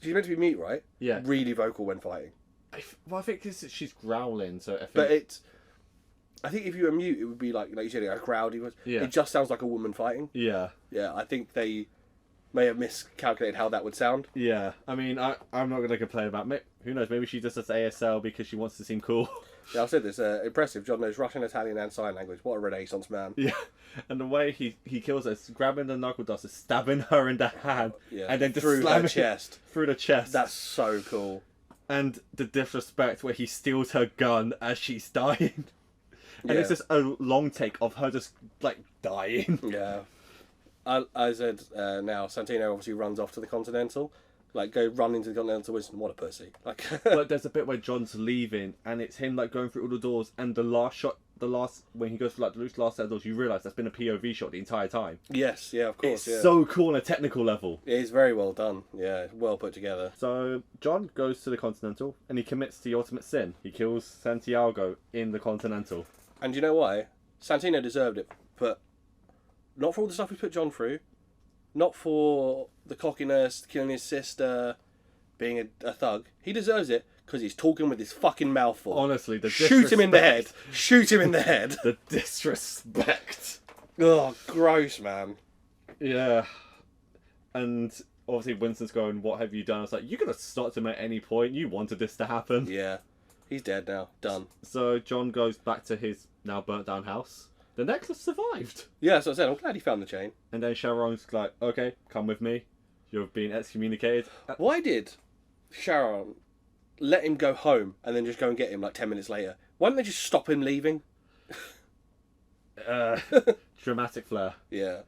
She's meant to be mute, right? Yeah. Really vocal when fighting. I think because she's growling, so I think. But I think if you were mute, it would be like you said, a crowd. It just sounds like a woman fighting. Yeah. Yeah, I think they may have miscalculated how that would sound. Yeah, I mean, I'm not going to complain about it. Who knows, maybe she just does ASL because she wants to seem cool. Yeah, I said this. Impressive. John knows Russian, Italian and sign language. What a Renaissance man. Yeah, and the way he kills her, grabbing the knuckle duster, stabbing her in the hand, and then just through slamming her chest. Through the chest. That's so cool. And the disrespect where he steals her gun as she's dying. And it's just a long take of her just, like, dying. Yeah. I said now, Santino obviously runs off to the Continental. Like, go run into the Continental Wisdom. What a pussy. Like, but there's a bit where John's leaving, and it's him, like, going through all the doors, and when he goes through, like, the last set of doors, you realise that's been a POV shot the entire time. Yes, yeah, of course, It's so cool on a technical level. It is very well done. Yeah, well put together. So, John goes to the Continental, and he commits the ultimate sin. He kills Santiago in the Continental. And you know why? Santino deserved it, but not for all the stuff he put John through, not for the cockiness, killing his sister, being a thug. He deserves it because he's talking with his fucking mouth full. Honestly, the Shoot him in the head. Shoot him in the head. The disrespect. Oh, gross, man. Yeah. And obviously Winston's going, "What have you done?" I was like, "You could have stopped him at any point. You wanted this to happen." Yeah. He's dead now. Done. So John goes back to his now burnt down house. The necklace survived. Yeah, that's what I said. I'm glad he found the chain. And then Sharon's like, "Okay, come with me. You're being excommunicated." Why did Sharon let him go home and then just go and get him like 10 minutes later? Why didn't they just stop him leaving? Dramatic flair. Yeah.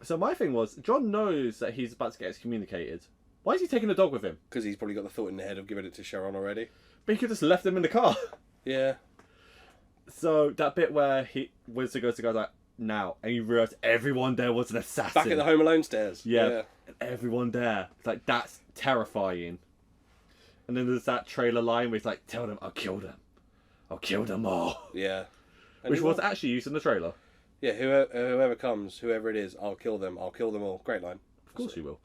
So my thing was, John knows that he's about to get excommunicated. Why is he taking the dog with him? Because he's probably got the thought in the head of giving it to Sharon already. But he could have just left him in the car. Yeah. So that bit where Winston goes to go like, "Now," and you realise everyone there was an assassin. Back at the Home Alone stairs. Yeah. And everyone there. It's like, that's terrifying. And then there's that trailer line where he's like, "Tell them I'll kill them. I'll kill them all." Yeah. Which was actually used in the trailer. Yeah, whoever comes, whoever it is, I'll kill them. I'll kill them all. Great line. Of course you will.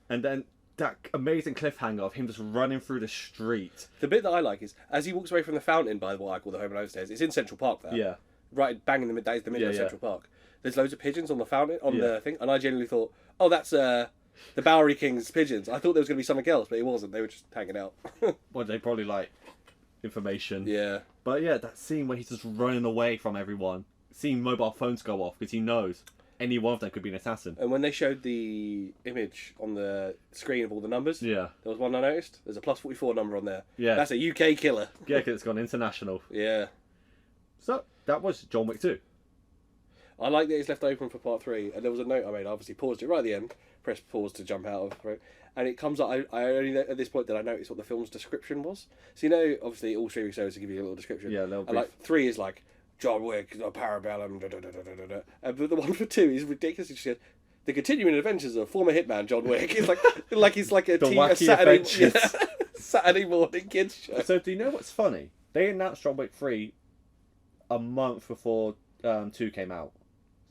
And then that amazing cliffhanger of him just running through the street. The bit that I like is as he walks away from the fountain by what I call the Home Alone stairs. It's in Central Park there. Yeah. Right, bang in the middle of Central Park. There's loads of pigeons on the fountain the thing, and I genuinely thought, oh, that's the Bowery King's pigeons. I thought there was going to be something else, but it wasn't. They were just hanging out. Well, they probably like information. Yeah. But yeah, that scene where he's just running away from everyone, seeing mobile phones go off because he knows any one of them could be an assassin. And when they showed the image on the screen of all the numbers, there was one I noticed. There's a +44 number on there. Yeah. That's a UK killer. Yeah, because it's gone international. Yeah. So that was John Wick 2. I like that it's left open for part 3. And there was a note I made. I obviously paused it right at the end. Pressed pause to jump out of it. And it comes up. I only at this point did I notice what the film's description was. So obviously all streaming services give you a little description. Yeah, a little and like 3 is like John Wick, a Parabellum, but the one for 2 is ridiculous. It just said, the continuing adventures of former hitman John Wick. It's like it's like a Saturday morning kids show. So do you know what's funny? They announced John Wick 3 a month before 2 came out.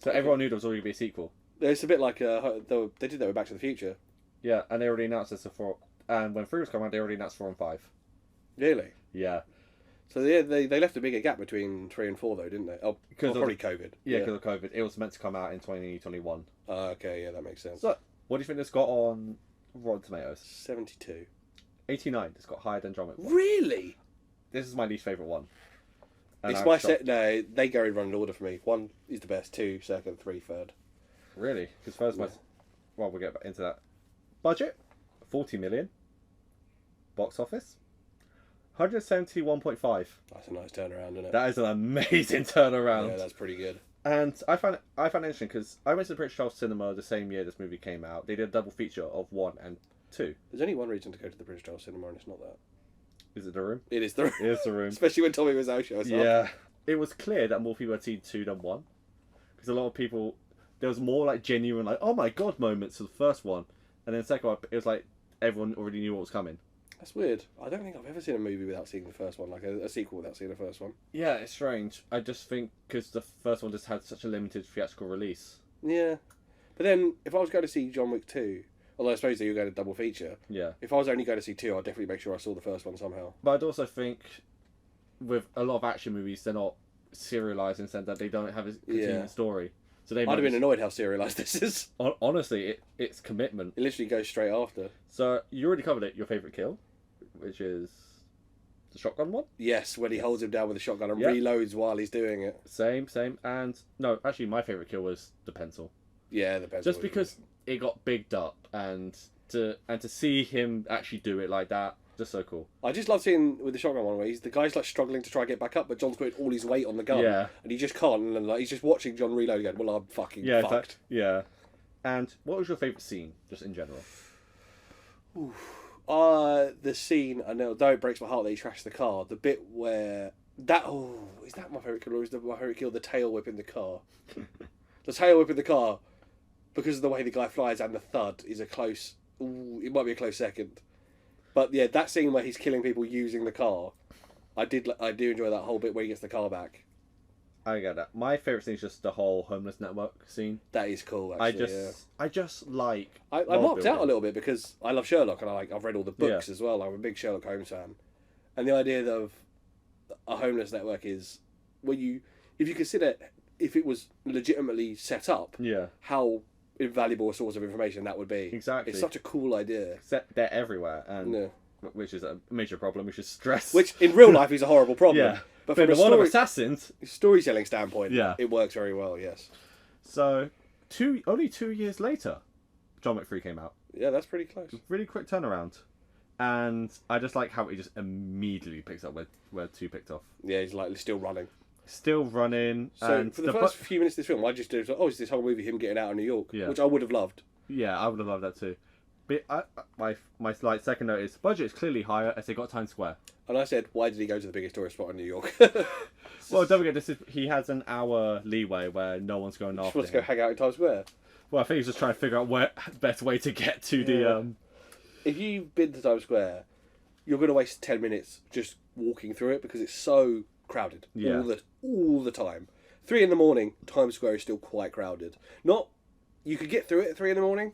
So everyone knew there was already going to be a sequel. It's a bit like they did that with Back to the Future. Yeah, and they already announced this before. And when 3 was coming out, they already announced 4 and 5. Really? Yeah. So they left a bigger gap between 3 and 4 though, didn't they? Oh, probably COVID. Yeah, because of COVID. It was meant to come out in 2021. Okay, yeah, that makes sense. So, what do you think it's got on Rotten Tomatoes? 72. 89. It's got higher than John Wick 1. Really? This is my least favourite one. And It's my set. No, they go in running order for me. 1 is the best, 2 second, 3 third. Really? Because first well, we'll get back into that. Budget, 40 million. Box office, 171.5. That's a nice turnaround, isn't it? That is an amazing turnaround. Yeah, that's pretty good. And I found it interesting because I went to the British House Cinema the same year this movie came out. They did a double feature of 1 and 2. There's only one reason to go to the British House Cinema, and it's not that. Is it the room? It is the room. It is the room. Especially when Tommy Wiseau shows up. Yeah. It was clear that more people had seen 2 than 1. Because a lot of people, there was more like genuine, like, oh my god moments for the first one. And then the second one, it was like everyone already knew what was coming. That's weird. I don't think I've ever seen a movie without seeing the first one, like a sequel without seeing the first one. Yeah, it's strange. I just think because the first one just had such a limited theatrical release. Yeah. But then, if I was going to see John Wick 2, although I suppose that you're going to double feature, Yeah. if I was only going to see 2, I'd definitely make sure I saw the first one somehow. But I'd also think with a lot of action movies, they're not serialised in the sense that they don't have a continuing story. So they I'd have been annoyed how serialised this is. Honestly, it's commitment. It literally goes straight after. So you already covered it, your favourite kill, which is the shotgun one? Yes, when he holds him down with a shotgun and reloads while he's doing it. Same. And no, actually my favourite kill was the pencil. Yeah, the pencil. Just because it got bigged up and to see him actually do it like that, just so cool. I just love seeing with the shotgun one where the guy's like struggling to try and get back up, but John's putting all his weight on the gun. Yeah. And he just can't, and like he's just watching John reload going, well, I'm fucking fucked. Yeah. And what was your favourite scene, just in general? The scene, I know, though it breaks my heart that he trashed the car, the bit where is that my favourite kill, or is my favourite kill the tail whip in the car? The tail whip in the car, because of the way the guy flies and the thud, is it might be a close second. But yeah, that scene where he's killing people using the car, I do enjoy that whole bit where he gets the car back. I get that. My favourite scene is just the whole homeless network scene. That is cool, actually. I just like... I marked out a little bit because I love Sherlock and I've read all the books as well. I'm a big Sherlock Holmes fan. And the idea of a homeless network is if you consider if it was legitimately set up, how invaluable a source of information that would be. Exactly. It's such a cool idea. They're everywhere, and which is a major problem, which is stress. Which in real life is a horrible problem. Yeah. But from the one of Assassins, storytelling standpoint, it works very well, yes. So, only 2 years later, John Wick 3 came out. Yeah, that's pretty close. Really quick turnaround. And I just like how it just immediately picks up where 2 picked off. Yeah, he's like still running. Still running. So and for the first few minutes of this film, I just do it's this whole movie him getting out of New York, which I would have loved. Yeah, I would have loved that too. But my second note is budget is clearly higher as they got Times Square. And I said, why did he go to the biggest tourist spot in New York? Well, don't forget, he has an hour leeway where no one's going after him. He wants to go hang out in Times Square. Well, I think he's just trying to figure out the best way to get to the... If you've been to Times Square, you're going to waste 10 minutes just walking through it because it's so crowded. Yeah. All the time. 3 in the morning, Times Square is still quite crowded. Not, you could get through it at 3 in the morning,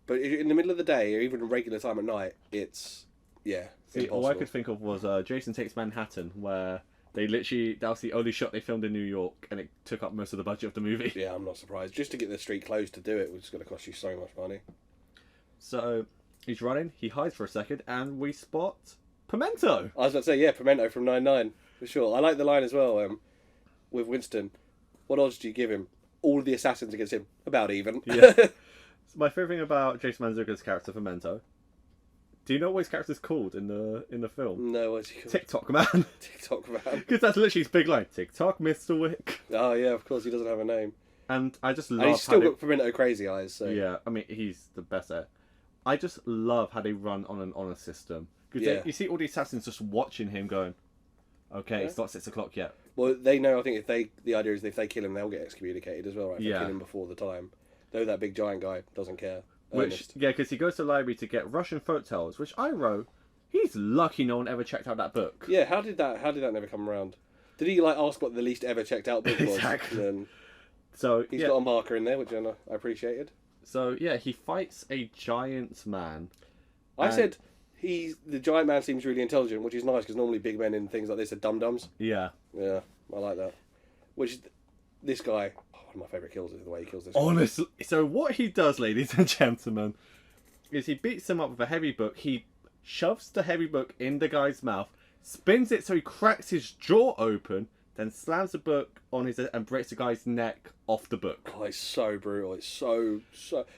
but in the middle of the day, or even a regular time at night, it's, See, all I could think of was Jason Takes Manhattan, where that was the only shot they filmed in New York, and it took up most of the budget of the movie. Yeah, I'm not surprised. Just to get the street closed to do it was going to cost you so much money. So, he's running, he hides for a second, and we spot Pimento. I was about to say, Pimento from 9-9, for sure. I like the line as well, with Winston. What odds do you give him? All of the assassins against him, about even. Yeah. So my favourite thing about Jason Mantzoukas' character, Pimento, do you know what his character's called in the film? No, what's he called? TikTok Man. TikTok Man. Because that's literally his big line. TikTok, Mr. Wick. Oh, yeah, of course, he doesn't have a name. And I just love And he's still got Pimento crazy eyes, so... Yeah, I mean, he's the best at it. I just love how they run on an honor system. Because you see all the assassins just watching him going, okay, it's not 6 o'clock yet. Well, they know, I think, the idea is if they kill him, they'll get excommunicated as well, right? If they kill him before the time. Though that big giant guy doesn't care. Because he goes to the library to get Russian folktales, which I wrote. He's lucky no one ever checked out that book. Yeah, how did that never come around? Did he ask what the least ever checked out book was? Exactly. And then So he's got a marker in there, which I appreciated. So he fights a giant man. I said the giant man seems really intelligent, which is nice because normally big men in things like this are dum-dums. Yeah. Yeah, I like that. Which this guy, one of my favourite kills is the way he kills this guy. Honestly, so what he does, ladies and gentlemen, is he beats him up with a heavy book. He shoves the heavy book in the guy's mouth, spins it so he cracks his jaw open, then slams the book on his and breaks the guy's neck off the book. Oh, it's so brutal. It's so.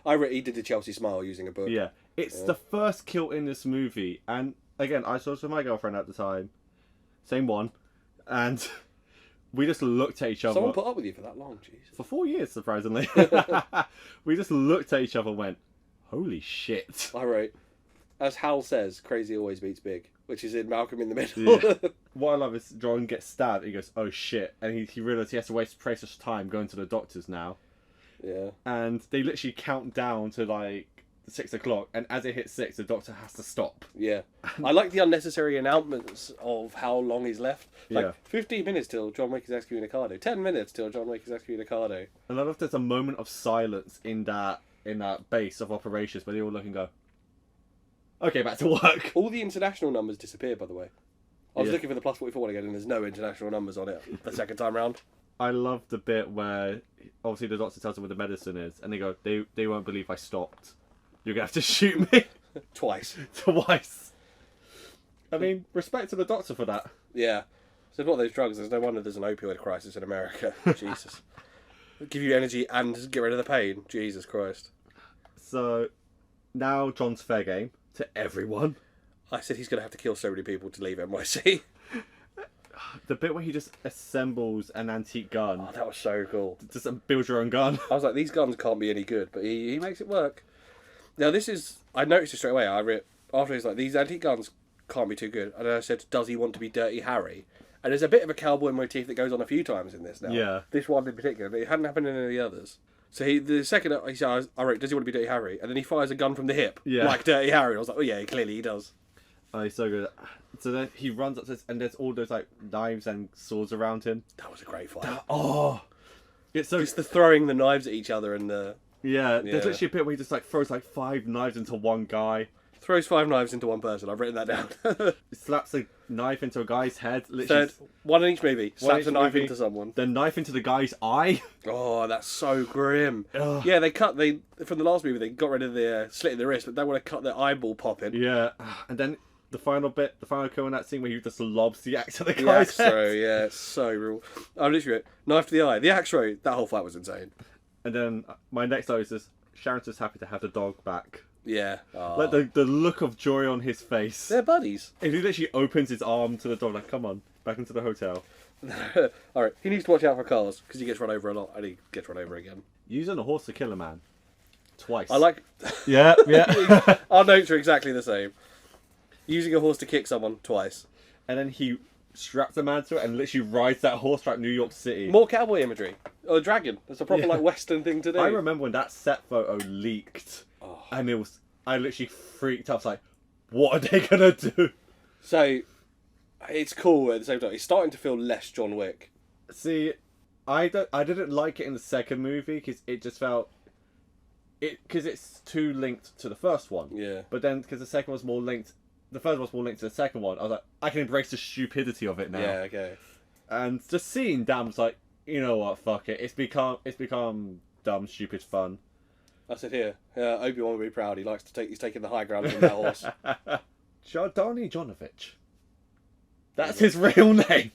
He did the Chelsea smile using a book. Yeah, it's the first kill in this movie, and again, I saw it with my girlfriend at the time, same one, and we just looked at each other. Someone put up with you for that long, jeez. For 4 years, surprisingly. We just looked at each other and went, "Holy shit!" I wrote, as Hal says, "Crazy always beats big," which is in Malcolm in the Middle. Yeah. What I love is John gets stabbed. He goes, "Oh shit!" and he realizes he has to waste precious time going to the doctors now. Yeah. And they literally count down to like 6 o'clock, and as it hits 6, the doctor has to stop. Yeah. I like the unnecessary announcements of how long is left. Like 15 minutes till John Wick is excommunicado. 10 minutes till John Wick is excommunicado. And I love there's a moment of silence in that base of operations where they all look and go, "Okay, back to work." All the international numbers disappeared, by the way. I was looking for the plus 44 again, and there's no international numbers on it the second time round. I love the bit where obviously the doctor tells them what the medicine is, and they go, they won't believe I stopped. You're gonna have to shoot me Twice. I mean, respect to the doctor for that. Yeah. So what those drugs? There's no wonder there's an opioid crisis in America. Jesus. Give you energy and get rid of the pain. Jesus Christ. So now John's fair game to everyone. I said he's gonna have to kill so many people to leave NYC. The bit where he just assembles an antique gun. Oh, that was so cool. Just build your own gun. I was like, these guns can't be any good, but he makes it work. Now I noticed it straight away. After he's like, these antique guns can't be too good. And then I said, does he want to be Dirty Harry? And there's a bit of a cowboy motif that goes on a few times in this now. Yeah. This one in particular, but it hadn't happened in any of the others. So the second he said, I wrote, does he want to be Dirty Harry? And then he fires a gun from the hip, like Dirty Harry. I was like, oh yeah, clearly he does. Oh, he's so good. So then he runs upstairs, and there's all those like knives and swords around him. That was a great fight. It's the throwing the knives at each other and the... Yeah, there's literally a bit where he just like throws like 5 knives into one guy. Throws 5 knives into one person. I've written that down. Slaps a knife into a guy's head. Literally, one in each movie. Slaps a knife into someone. The knife into the guy's eye. Oh, that's so grim. Ugh. Yeah, from the last movie, they got rid of the slit in the wrist, but they want to cut their eyeball popping. Yeah, and then the final kill in that scene where he just lobs the axe at the guy's head. Yeah, it's so real. I'm literally knife to the eye. The axe throw, that whole fight was insane. And then my next note is Sharon's just happy to have the dog back. Yeah. Like the look of joy on his face. They're buddies. He literally opens his arm to the dog like, come on, back into the hotel. Alright, he needs to watch out for cars because he gets run over a lot and he gets run over again. Using a horse to kill a man. Twice. I like... Yeah. Our notes are exactly the same. Using a horse to kick someone twice. And then he straps a man to it and literally rides that horse throughout New York City. More cowboy imagery. Oh, a dragon. That's a proper like Western thing to do. I remember when that set photo leaked, and I literally freaked out. I was like, what are they gonna do? So, It's cool at the same time. It's starting to feel less John Wick. See, I didn't like it in the second movie because it just felt because it's too linked to the first one. Yeah. But then because the second was more linked, the first was more linked to the second one. I was like, I can embrace the stupidity of it now. Yeah. Okay. And just seeing Dam's like, you know what, fuck it. It's become dumb, stupid fun. That's it here. Obi-Wan will be proud. He's taking the high ground on that horse. Jardani Jonovich. That's his real name.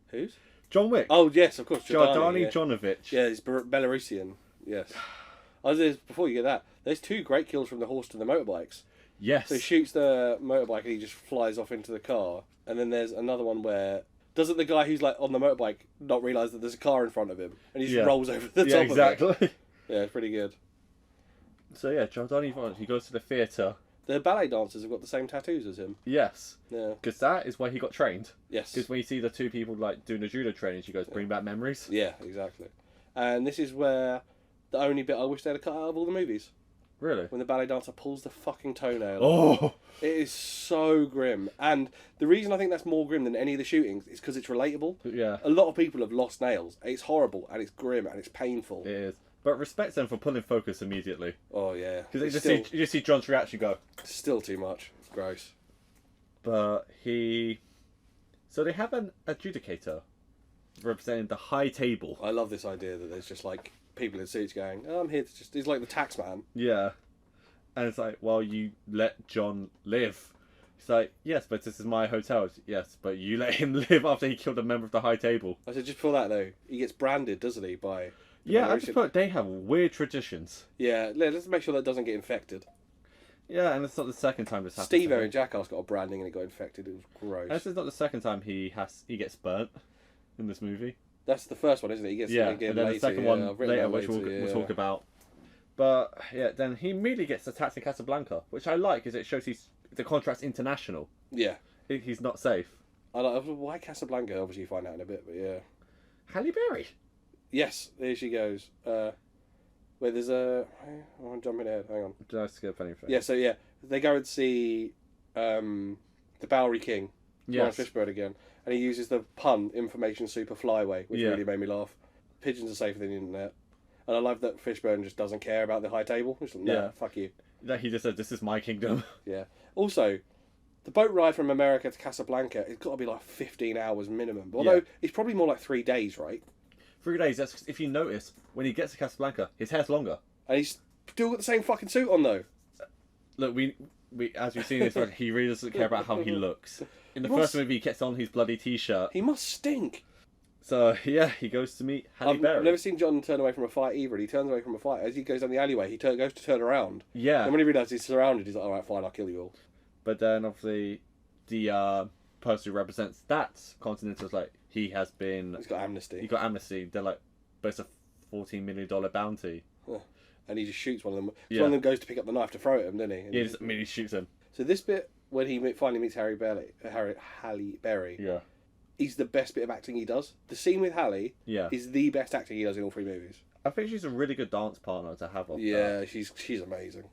Whose? John Wick. Oh yes, of course. Jardani yeah. Jonovich. Yeah, he's Belarusian. Yes. Before you get that, there's 2 great kills from the horse to the motorbikes. Yes. So he shoots the motorbike and he just flies off into the car. And then there's another one where doesn't the guy who's like on the motorbike not realise that there's a car in front of him and he just rolls over the top of it. Exactly. Yeah, it's pretty good. So yeah, Jardani Jonovich, he goes to the theatre. The ballet dancers have got the same tattoos as him. Yes. Yeah. Because that is where he got trained. Yes. Because when you see the 2 people like doing the judo training, she goes, bring back memories. Yeah, exactly. And this is where the only bit I wish they'd have cut out of all the movies. Really? When the ballet dancer pulls the fucking toenail. Oh! It is so grim. And the reason I think that's more grim than any of the shootings is because it's relatable. Yeah. A lot of people have lost nails. It's horrible and it's grim and it's painful. It is. But respect them for pulling focus immediately. Oh, yeah. Because you just see John's reaction go. Still too much. It's gross. But so they have an adjudicator representing the high table. I love this idea that there's just like people in suits going, oh, I'm here to just... He's like the tax man. Yeah. And it's like, well, you let John live. It's like, yes, but this is my hotel. Yes, but you let him live after he killed a member of the high table. I said, just for that though, he gets branded, doesn't he, by... Yeah, I just put they have weird traditions. Yeah, let's make sure that doesn't get infected. Yeah, and it's not the second time this happened. Steve in Jackass got a branding and it got infected. It was gross. This is not the second time he gets burnt in this movie. That's the first one, isn't it? He gets and again then later, the second one later, which later, we'll talk about. But yeah, then he immediately gets attacked in Casablanca, which I like, because it shows the contract's international. Yeah, he's not safe. I like why Casablanca. Obviously, you find out in a bit, but yeah. Halle Berry. Yes, there she goes. Wait, there's a... I'm jumping ahead, hang on. Did I skip anything? Yeah, so yeah, they go and see the Bowery King, yes. Lawrence Fishburne again, and he uses the pun, information super flyway, which really made me laugh. Pigeons are safer than the internet. And I love that Fishburne just doesn't care about the high table. He's like, no, fuck you. That he just said, this is my kingdom. Yeah. Also, the boat ride from America to Casablanca, it's got to be like 15 hours minimum. Although, it's probably more like 3 days, right? 3 days. That's if you notice when he gets to Casablanca, his hair's longer, and he's still got the same fucking suit on though. Look, we as we've seen this, he really doesn't care about how he looks. In the first movie, he gets on his bloody t-shirt. He must stink. So yeah, he goes to meet Halle Berry. I've never seen John turn away from a fight either. He turns away from a fight as he goes down the alleyway. He goes to turn around. Yeah. And when he realises he's surrounded, he's like, "All right, fine, I'll kill you all." But then obviously, the person who represents that continent was like, he's got amnesty. He got amnesty. They're like, but it's a $14 million bounty. And he just shoots one of them. Yeah. One of them goes to pick up the knife to throw at him, doesn't he? And he just immediately shoots him. So this bit, when he finally meets Halle Berry, yeah, he's the best bit of acting he does. The scene with Halle is the best acting he does in all 3 movies. I think she's a really good dance partner to have on. Yeah, she's amazing.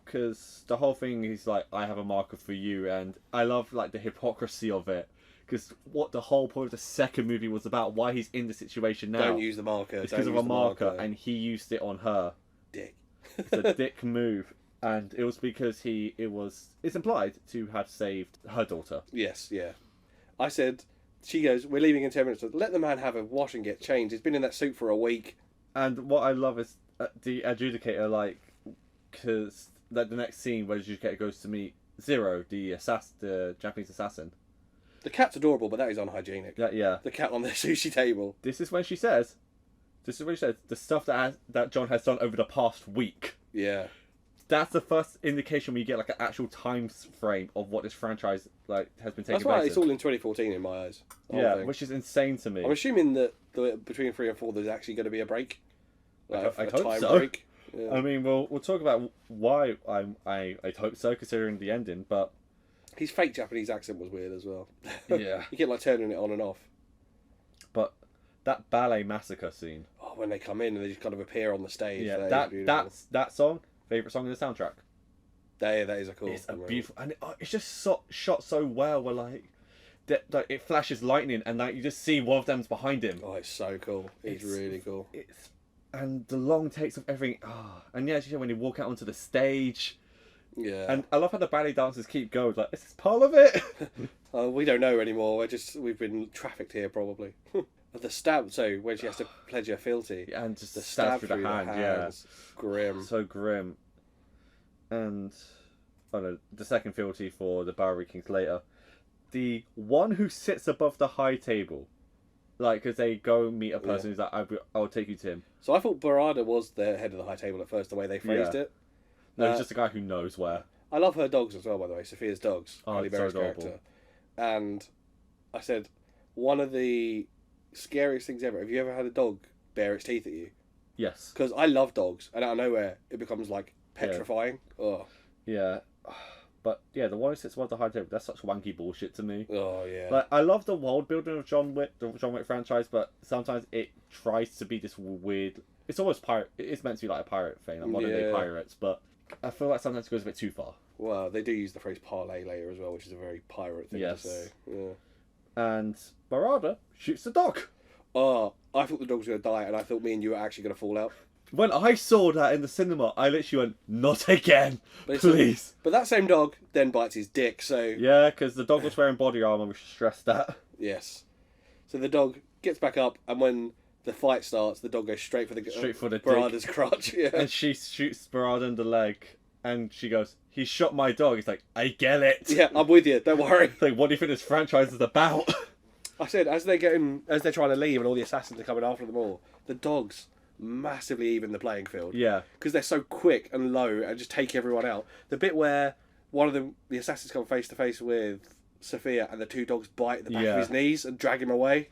Because the whole thing is like, I have a marker for you, and I love like the hypocrisy of it. Because what the whole point of the second movie was about, why he's in the situation now. Don't use the marker. It's because of a marker, and he used it on her. Dick. It's a dick move, and it was because it's implied to have saved her daughter. Yes, yeah. I said, she goes, we're leaving in 10 minutes. Let the man have a wash and get changed. He's been in that suit for a week. And what I love is the adjudicator, like, because like the next scene where the adjudicator goes to meet Zero, the Japanese assassin. The cat's adorable, but that is unhygienic. Yeah. The cat on the sushi table. This is when she says, the stuff that John has done over the past week. Yeah. That's the first indication we get like an actual time frame of what this franchise like has been taking place. That's why it's all in 2014 in my eyes. Yeah, which is insane to me. I'm assuming that between 3 and 4 there's actually going to be a break. Like I a hope time so. break. Yeah. I mean, we'll talk about why I hope so, considering the ending, but his fake Japanese accent was weird as well. Yeah. You kept like turning it on and off. But that ballet massacre scene. Oh, when they come in and they just kind of appear on the stage. Yeah, that song, favourite song in the soundtrack. That is a cool. It's a beautiful, and it's just shot so well. Where like like it flashes lightning, and like you just see one of them's behind him. Oh, it's so cool. It's really cool. And the long takes of everything. And yeah, as you said, when you walk out onto the stage. Yeah. And I love how the ballet dancers keep going. Like, is this part of it? We don't know anymore. We've been trafficked here probably. The stab. So when she has to pledge her fealty. And just the stab through the hand. Yeah. Grim. So grim. And the second fealty for the Bowery Kings later. The one who sits above the high table. Like, because they go meet a person who's like, I'll take you to him. So I thought Barada was the head of the high table at first, the way they phrased it. No, he's just a guy who knows where. I love her dogs as well, by the way. Sophia's dogs. Oh, Halle it's so Berry's adorable. character. And I said, one of the scariest things ever. Have you ever had a dog bare its teeth at you? Yes. Because I love dogs, and out of nowhere, it becomes like petrifying. Oh. Yeah. But yeah, the one who sits above the high table, that's such wanky bullshit to me. Oh, yeah. Like, I love the world building of John Wick, the John Wick franchise, but sometimes it tries to be this weird. It's almost pirate. It's meant to be like a pirate thing, like modern day pirates, but I feel like sometimes it goes a bit too far. Well, they do use the phrase parlay later as well, which is a very pirate thing to say. Yeah. And Barada shoots the dog. Oh, I thought the dog was going to die, and I thought me and you were actually going to fall out. When I saw that in the cinema, I literally went, not again, please. But that same dog then bites his dick, so... Yeah, because the dog was wearing body armour, we should stress that. Yes. So the dog gets back up, and when the fight starts, the dog goes straight for the Barada's crotch. Yeah. And she shoots Barada in the leg, and she goes, he shot my dog. He's like, I get it. Yeah, I'm with you, don't worry. It's like, what do you think this franchise is about? I said, as they're trying to leave and all the assassins are coming after them all, the dogs massively even the playing field. Yeah. Because they're so quick and low and just take everyone out. The bit where one of them, the assassins come face to face with Sophia and the two dogs bite the back of his knees and drag him away.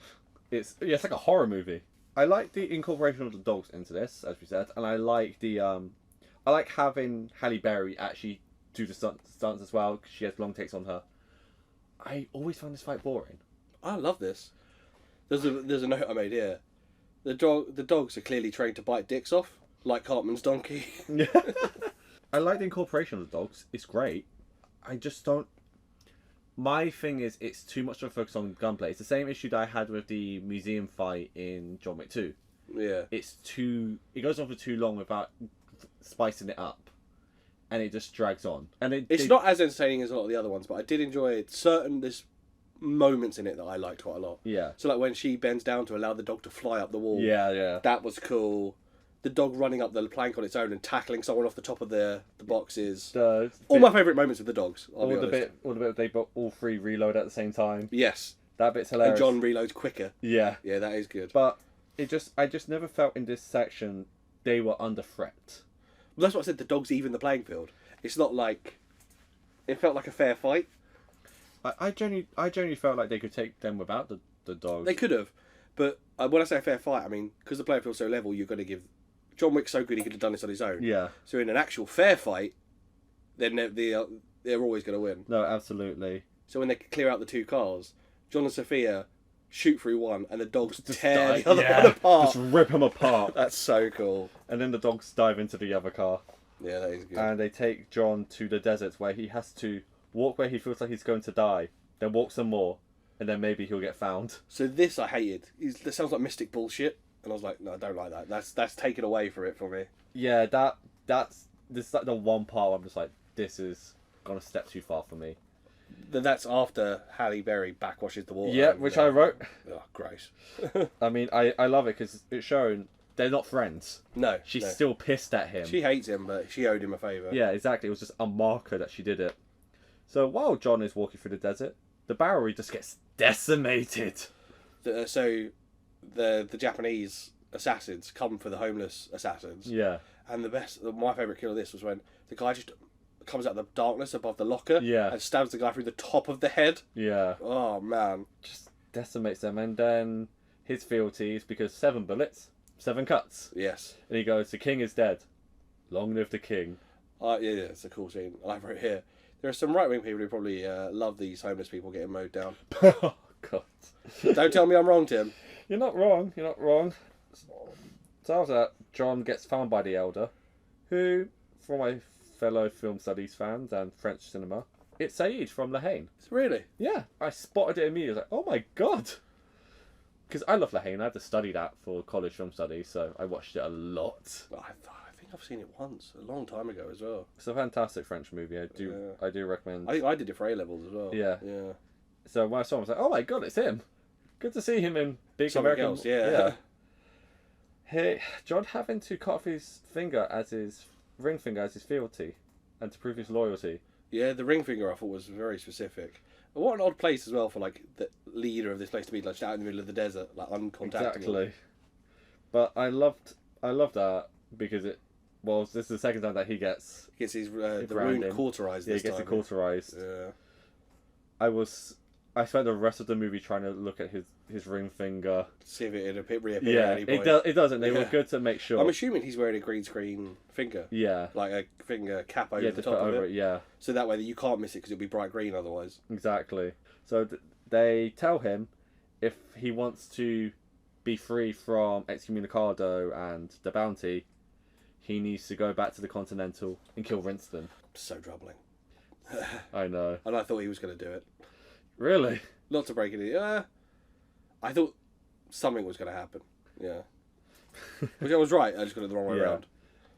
It's like a horror movie. I like the incorporation of the dogs into this, as we said, and I like I like having Halle Berry actually do the stunts as well, because she has long takes on her. I always found this fight boring. I love this. There's a note I made here. The dogs are clearly trained to bite dicks off, like Cartman's donkey. I like the incorporation of the dogs. It's great. I just don't... My thing is, it's too much of a focus on gunplay. It's the same issue that I had with the museum fight in John Wick 2. Yeah. It goes on for too long without spicing it up. And it just drags on. And it's not as entertaining as a lot of the other ones, but I did enjoy it. There's moments in it that I liked quite a lot. Yeah. So like when she bends down to allow the dog to fly up the wall. Yeah. That was cool. The dog running up the plank on its own and tackling someone off the top of the boxes. All my favourite moments with the dogs. All the bit they all three reload at the same time. Yes. That bit's hilarious. And John reloads quicker. Yeah. Yeah, that is good. But I just never felt in this section they were under threat. Well, that's what I said, the dogs even the playing field. It's not like... It felt like a fair fight. I genuinely felt like they could take them without the dogs. They could have. But when I say a fair fight, I mean, because the playing field's so level, you're going to give... John Wick's so good he could have done this on his own. Yeah. So in an actual fair fight, then they're always going to win. No, absolutely. So when they clear out the two cars, John and Sophia shoot through one, and the dogs tear the other one apart. Just rip them apart. That's so cool. And then the dogs dive into the other car. Yeah, that is good. And they take John to the desert where he has to walk where he feels like he's going to die, then walk some more, and then maybe he'll get found. So this I hated. That sounds like mystic bullshit. And I was like, no, I don't like that. That's taken away from it for me. Yeah, that's like the one part where I'm just like, this is gone a step too far for me. That's after Halle Berry backwashes the water. Yeah, which I wrote. Oh, gross. I mean, I love it because it's shown they're not friends. No. She's still pissed at him. She hates him, but she owed him a favour. Yeah, exactly. It was just a marker that she did it. So while John is walking through the desert, the Bowery just gets decimated. So the Japanese assassins come for the homeless assassins. Yeah. And my favourite kill of this was when the guy just comes out of the darkness above the locker and stabs the guy through the top of the head. Yeah. Oh, man. Just decimates them. And then his fealty is because 7 bullets, 7 cuts. Yes. And he goes, the king is dead. Long live the king. Yeah, it's a cool scene. I wrote here. There are some right-wing people who probably love these homeless people getting mowed down. Oh, God. Don't tell me I'm wrong, Tim. You're not wrong. So after that, John gets found by the Elder, who, for my fellow film studies fans and French cinema, It's Saeed from Lahane. Really? Yeah, I spotted it immediately. I was like, oh my god. Because I love Lahane. I had to study that for college film studies, so I watched it a lot. I think I've seen it once, a long time ago as well. It's a fantastic French movie. I do recommend. I think I did it for A-levels as well. Yeah. Yeah. So when I saw him, I was like, oh my god, it's him. Good to see him in big Something American... else, yeah. Hey, John having to cut off his finger as his ring finger as his fealty and to prove his loyalty. Yeah, the ring finger I thought was very specific. But what an odd place as well for like the leader of this place to be, like out in the middle of the desert, like uncontactable. Exactly. But I loved that because this is the second time that he gets his the wound cauterized. Yeah, he gets it cauterized. Yeah. I spent the rest of the movie trying to look at his ring finger. See if it reappear at any point. It doesn't. They were good to make sure. I'm assuming he's wearing a green screen finger. Yeah. Like a finger cap over the top of it. Yeah. So that way that you can't miss it because it'll be bright green otherwise. Exactly. So they tell him if he wants to be free from excommunicado and the bounty, he needs to go back to the Continental and kill Rinston. So troubling. I know. And I thought he was going to do it. Really? Not to break it in. I thought something was going to happen. Yeah. Which I was right. I just got it the wrong way around.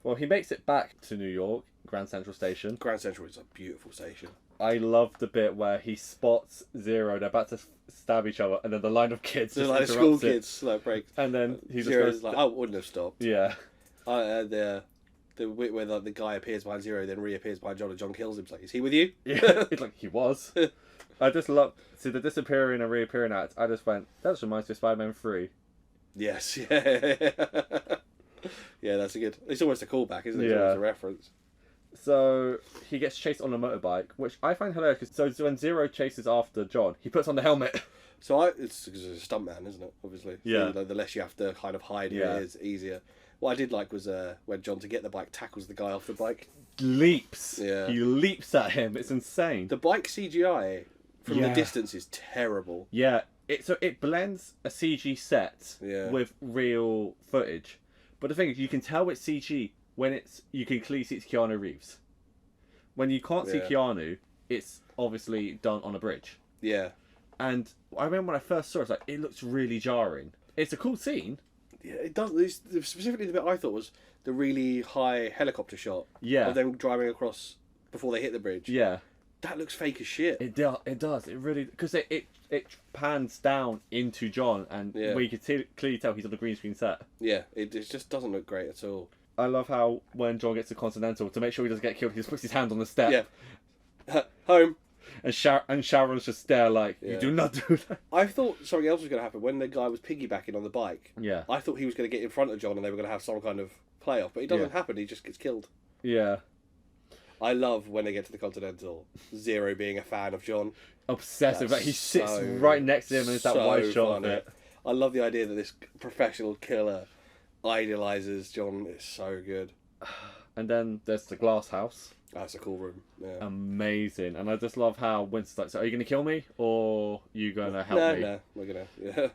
Well, he makes it back to New York, Grand Central Station. Grand Central is a beautiful station. I love the bit where he spots Zero. They're about to stab each other, and then the line of kids just like school kids like break. And then he Zero's just like, I wouldn't have stopped. Yeah. The bit where the guy appears behind Zero, then reappears behind John, and John kills him. It's like, is he with you? Yeah. It's like he was. I just love the disappearing and reappearing act. I just went, that just reminds me of Spider-Man 3. Yes, yeah. Yeah, that's a good... It's almost a callback, isn't it? It's almost a reference. So, he gets chased on a motorbike, which I find hilarious. So when Zero chases after John, he puts on the helmet. So it's because he's a stuntman, isn't it? Obviously. Yeah. So, the less you have to kind of hide your ears, easier. What I did like was when John, to get the bike, tackles the guy off the bike. Leaps. Yeah. He leaps at him. It's insane. The bike CGI from the distance is terrible. Yeah. It blends a CG set with real footage. But the thing is, you can tell it's CG when you can clearly see it's Keanu Reeves. When you can't see Keanu, it's obviously done on a bridge. Yeah. And I remember when I first saw it, it looks really jarring. It's a cool scene. Yeah, it does. Specifically, the bit I thought was the really high helicopter shot of them driving across before they hit the bridge. Yeah. That looks fake as shit. It does. It really... Because it pans down into John, and where you can clearly tell he's on the green screen set. Yeah, it just doesn't look great at all. I love how when John gets to Continental, to make sure he doesn't get killed, he just puts his hand on the step. Yeah. Home. And Sharon's just there like, you do not do that. I thought something else was going to happen when the guy was piggybacking on the bike. Yeah. I thought he was going to get in front of John and they were going to have some kind of playoff, but it doesn't happen. He just gets killed. Yeah. I love when they get to the Continental, Zero being a fan of John. Obsessive. Like, he sits right next to him and it's that wide shot of it. I love the idea that this professional killer idolises John. It's so good. And then there's the glass house. That's a cool room. Yeah. Amazing. And I just love how Winston's like, so are you going to kill me or are you going to help me? No, we're going to. Yeah.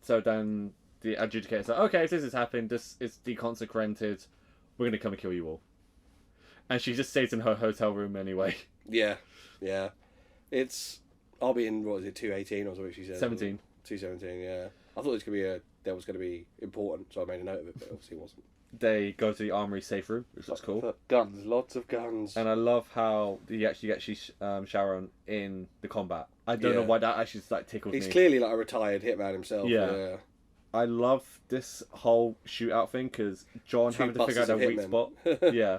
So then the adjudicator's like, okay, if this has happened, this is deconsecrated, we're going to come and kill you all. And she just stays in her hotel room anyway. Yeah. I'll be in, what was it, 218 or something she said? 17. 217, yeah. I thought that was going to be important, so I made a note of it, but obviously it wasn't. They go to the armory safe room, which looks cool. Guns, lots of guns. And I love how he actually gets Sharon in the combat. I don't know why that actually tickled me. He's clearly like a retired hitman himself. Yeah. I love this whole shootout thing because John having to figure out their weak spot. Yeah.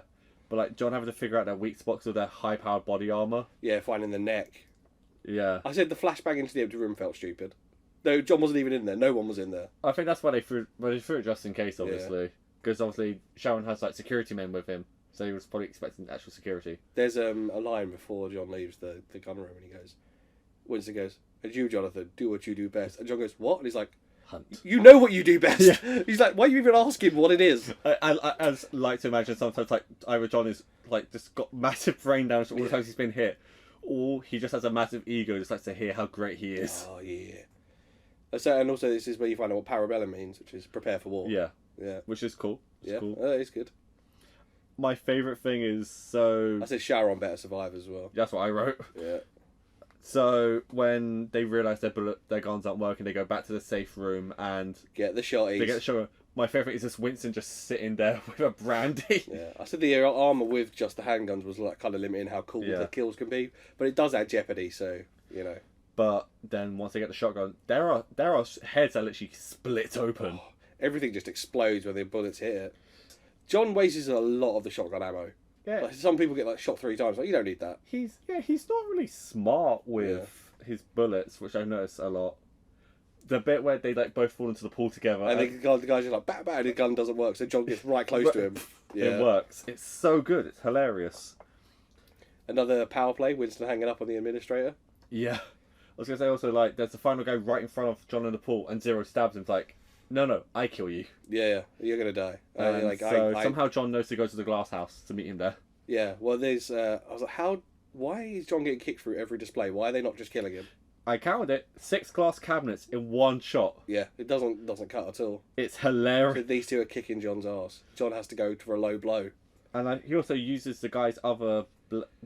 But John having to figure out their weak spots of their high-powered body armor. Yeah, finding the neck. Yeah. I said the flashbang into the empty room felt stupid. Though John wasn't even in there. No one was in there. I think that's why they threw it just in case, obviously. Because obviously Sharon has security men with him, so he was probably expecting actual security. There's a line before John leaves the gun room and Winston goes, and you, Jonathan, do what you do best. And John goes, what? And he's like, hunt. You know what you do best. Yeah. He's like, why are you even asking what it is? I like to imagine sometimes either John is just got massive brain damage all the times he's been hit, or he just has a massive ego, just likes to hear how great he is. Oh yeah. So, and also this is where you find out what parabellum means, which is prepare for war. Yeah. Which is cool. Cool. It's good. my favourite thing is so... I said Sharon better survive as well. That's what I wrote. Yeah. So when they realise their guns aren't working, they go back to the safe room and... Get the shotties. They get the shotgun. My favourite is just Winston just sitting there with a brandy. Yeah, I said the armour with just the handguns was like kind of limiting how cool the kills can be, but it does add jeopardy, so, you know. But then once they get the shotgun, there are heads that literally split open. Oh, everything just explodes when the bullets hit it. John wastes a lot of the shotgun ammo. Yeah. Like, some people get like shot 3 times. Like, you don't need that. He's not really smart with his bullets, which I noticed a lot. The bit where they like both fall into the pool together, And the guy's just like, bat, bat, and his gun doesn't work, so John gets right close to him. Yeah. It works. It's so good. It's hilarious. Another power play, Winston hanging up on the administrator. Yeah. I was going to say also, like, there's the final guy right in front of John in the pool, and Zero stabs him. It's like, no, I kill you. Yeah, you're going to die. Somehow John knows to go to the glass house to meet him there. Yeah, well, there's... I was like, why is John getting kicked through every display? Why are they not just killing him? I counted it. 6 glass cabinets in one shot. Yeah, it doesn't cut at all. It's hilarious. So these two are kicking John's ass. John has to go for a low blow. And he also uses the guy's other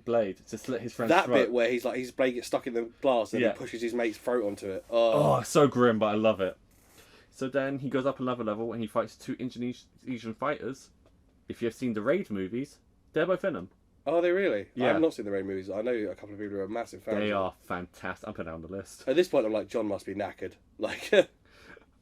blade to slit his friend's throat. That bit where he's like his blade gets stuck in the glass and he pushes his mate's throat onto it. Oh, so grim, but I love it. So then he goes up another level and he fights 2 Indonesian fighters. If you've seen the Raid movies, they're both in them. Oh, are they really? Yeah. I have not seen the Raid movies. I know a couple of people who are massive fans. They are fantastic. I'm putting down the list. At this point, I'm like, John must be knackered. Like,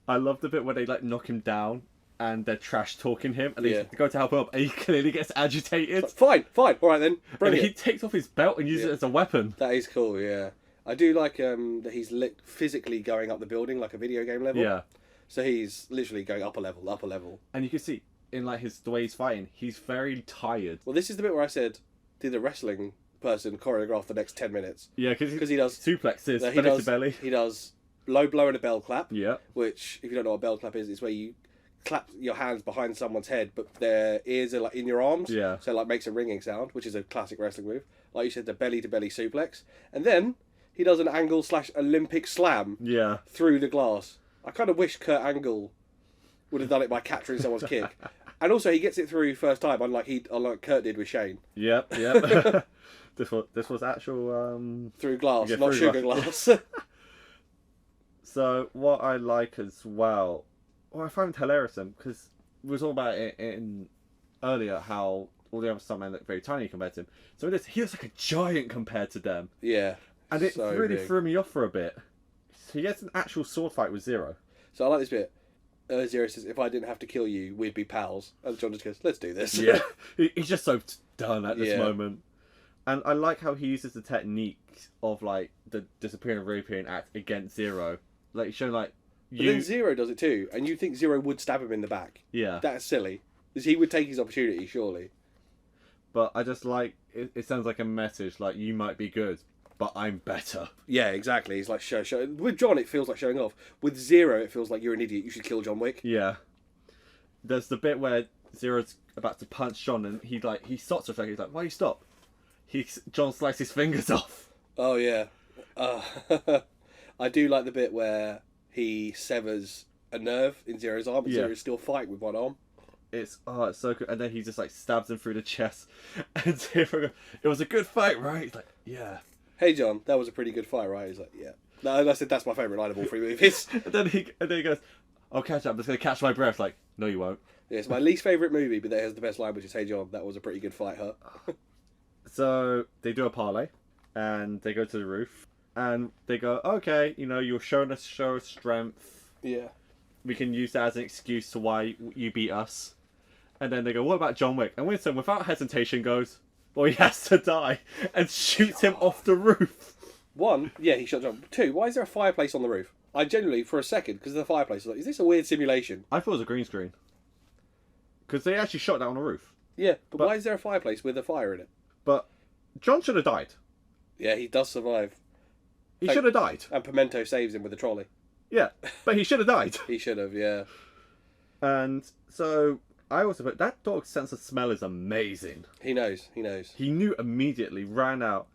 I love the bit where they like knock him down and they're trash talking him and they go to help him up and he clearly gets agitated. Like, fine, all right then. Brilliant. And he takes off his belt and uses it as a weapon. That is cool, yeah. I do like that he's physically going up the building like a video game level. Yeah. So he's literally going up a level. And you can see in like the way he's fighting, he's very tired. Well, this is the bit where I said, did the wrestling person choreograph the next 10 minutes? Yeah, because he does suplexes, belly to belly. He does low blow and a bell clap. Yeah. Which, if you don't know what a bell clap is, it's where you clap your hands behind someone's head, but their ears are like in your arms. Yeah. So it like makes a ringing sound, which is a classic wrestling move. Like you said, the belly to belly suplex, and then he does an angle / Olympic slam. Yeah. Through the glass. I kind of wish Kurt Angle would have done it by capturing someone's kick. And also, he gets it through first time, unlike Kurt did with Shane. Yep. This was actual through glass, not sugar glass. So what I like as well, I find it hilarious because we were talking about it in earlier how all the other stuntmen look very tiny compared to him. So he looks like a giant compared to them. Yeah. And it really threw me off for a bit. So he gets an actual sword fight with Zero. So I like this bit. Zero says, if I didn't have to kill you, we'd be pals. And John just goes, let's do this. Yeah. He's just so done at this moment. And I like how he uses the technique of like the disappearing and reappearing act against Zero. Like he's showing like But then Zero does it too, and you think Zero would stab him in the back. Yeah. That's silly. Because he would take his opportunity, surely. But I just like it sounds like a message like you might be good, but I'm better. Yeah, exactly. He's like show. With John it feels like showing off. With Zero it feels like you're an idiot, you should kill John Wick. Yeah. There's the bit where Zero's about to punch John and he stops for a second, he's like, why you stop? John slices his fingers off. Oh yeah. I do like the bit where he severs a nerve in Zero's arm and Zero's still fighting with one arm. It's so good. And then he just like stabs him through the chest and Zero goes, it was a good fight, right? He's like, yeah. Hey John, that was a pretty good fight, right? He's like, yeah. No, and I said that's my favourite line of all 3 movies. and then he goes, I'll catch up, I'm just gonna catch my breath. Like, no you won't. Yeah, it's my least favourite movie, but that has the best line, which is, hey John, that was a pretty good fight, huh? So they do a parlay and they go to the roof and they go, okay, you're showing us show of strength. Yeah. We can use that as an excuse to why you beat us. And then they go, what about John Wick? And Winston, without hesitation, goes, well, he has to die, and shoots him off the roof. 1, yeah, he shot John. 2, why is there a fireplace on the roof? I genuinely, for a second, because of the fireplace, I was like, is this a weird simulation? I thought it was a green screen. Because they actually shot that on the roof. Yeah, but why is there a fireplace with a fire in it? But John should have died. Yeah, he does survive. He should have died. And Pimento saves him with the trolley. Yeah, but he should have died. He should have, yeah. And so I also put that dog's sense of smell is amazing. He knows. He knew immediately, ran out.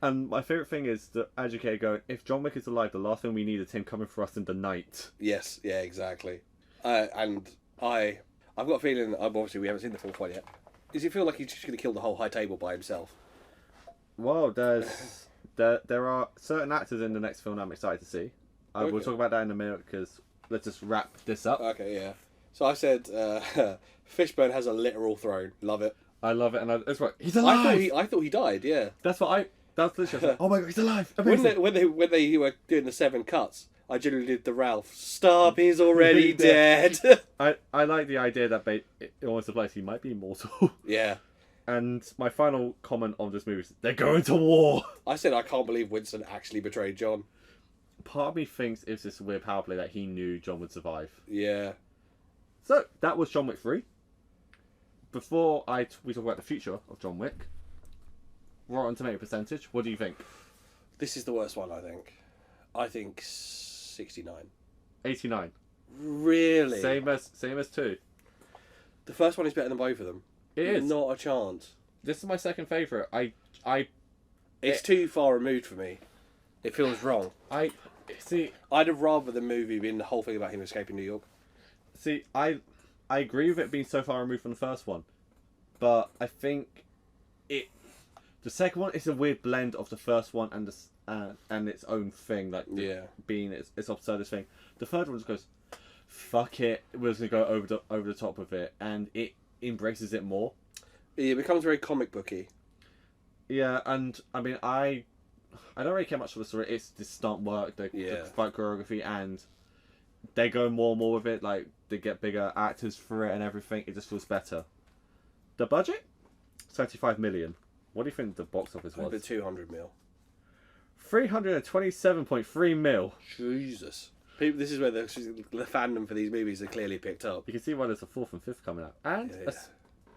And my favourite thing is the educator going, if John Wick is alive, the last thing we need is him coming for us in the night. Yes, yeah, exactly. And I've got a feeling, obviously we haven't seen the fourth one yet, Does it feel like he's just going to kill the whole high table by himself? Well, there are certain actors in the next film I'm excited to see. Okay. We'll talk about that in a minute because let's just wrap this up. Okay, yeah. So I said Fishburne has a literal throne. Love it. I love it, and that's right. He's alive. I thought he died. Yeah. That's what I. That's literally. Like, oh my god, he's alive! Amazing. When they were doing the 7 cuts, I generally did the Ralph. Stop! He's already dead. I like the idea that it almost implies he might be immortal. Yeah. And my final comment on this movie is they're going to war. I said I can't believe Winston actually betrayed John. Part of me thinks it's this weird power play that he knew John would survive. Yeah. So that was John Wick 3. Before we talk about the future of John Wick, Rotten Tomato percentage, what do you think? This is the worst one, I think. I think 69. 89. Really? Same as 2. The first one is better than both of them. It is. Not a chance. This is my second favourite. It's too far removed for me. It feels wrong. See. I'd have rather the movie been the whole thing about him escaping New York. See, I agree with it being so far removed from the first one, but I think the second one is a weird blend of the first one and its own thing, like being its absurdist thing. The third one just goes, fuck it, we're just gonna go over the top of it, and it embraces it more. It becomes very comic booky. Yeah, and I mean I don't really care much for the story. It's the stunt work, the fight choreography, and they go more and more with it. Like they get bigger actors for it and everything. It just feels better. The budget, 75 million. What do you think the box office was? Over 200 mil. 327.3 mil. Jesus. People, this is where the fandom for these movies are clearly picked up. You can see why there's a 4th and 5th coming out, and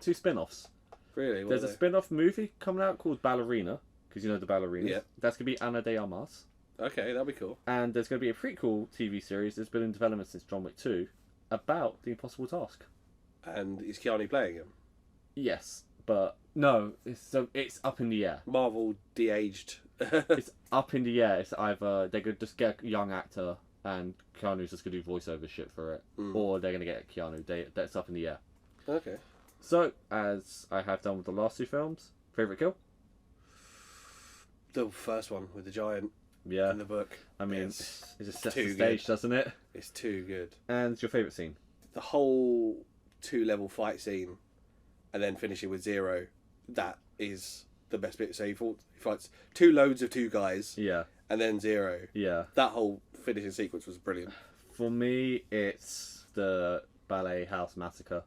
2 spin-offs. Really? There's a spin-off movie coming out called Ballerina, because you know the ballerinas. Yeah. That's gonna be Ana de Armas. Okay, that'll be cool. And there's gonna be a prequel TV series that's been in development since John Wick 2 about the Impossible Task. And is Keanu playing him? Yes, but no, it's up in the air. Marvel de-aged. It's up in the air. It's either they could just get a young actor and Keanu's just gonna do voiceover shit for it, or they're gonna get Keanu. That's up in the air. Okay. So, as I have done with the last 2 films, favourite kill? The first one with the giant in the book. I mean, it just sets too the stage, good. doesn't it? It's too good. And your favourite scene? The whole 2-level fight scene, and then finishing with 0. That is the best bit. So he fights 2 loads of 2 guys. Yeah. And then 0. Yeah. That whole finishing sequence was brilliant. For me, it's the Ballet House Massacre.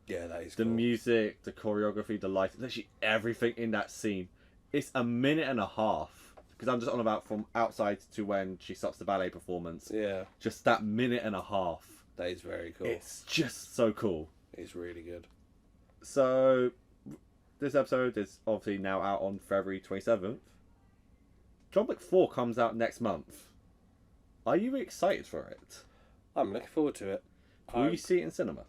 Yeah, that is the cool. music, the choreography, the lighting, literally everything in that scene. It's a minute and a half. Because I'm just on about from outside to when she stops the ballet performance. Yeah. Just that minute and a half. That is very cool. It's just so cool. It's really good. So, this episode is obviously now out on February 27th. John Wick 4 comes out next month. Are you excited for it? I'm looking forward to it. Will you see it in cinema?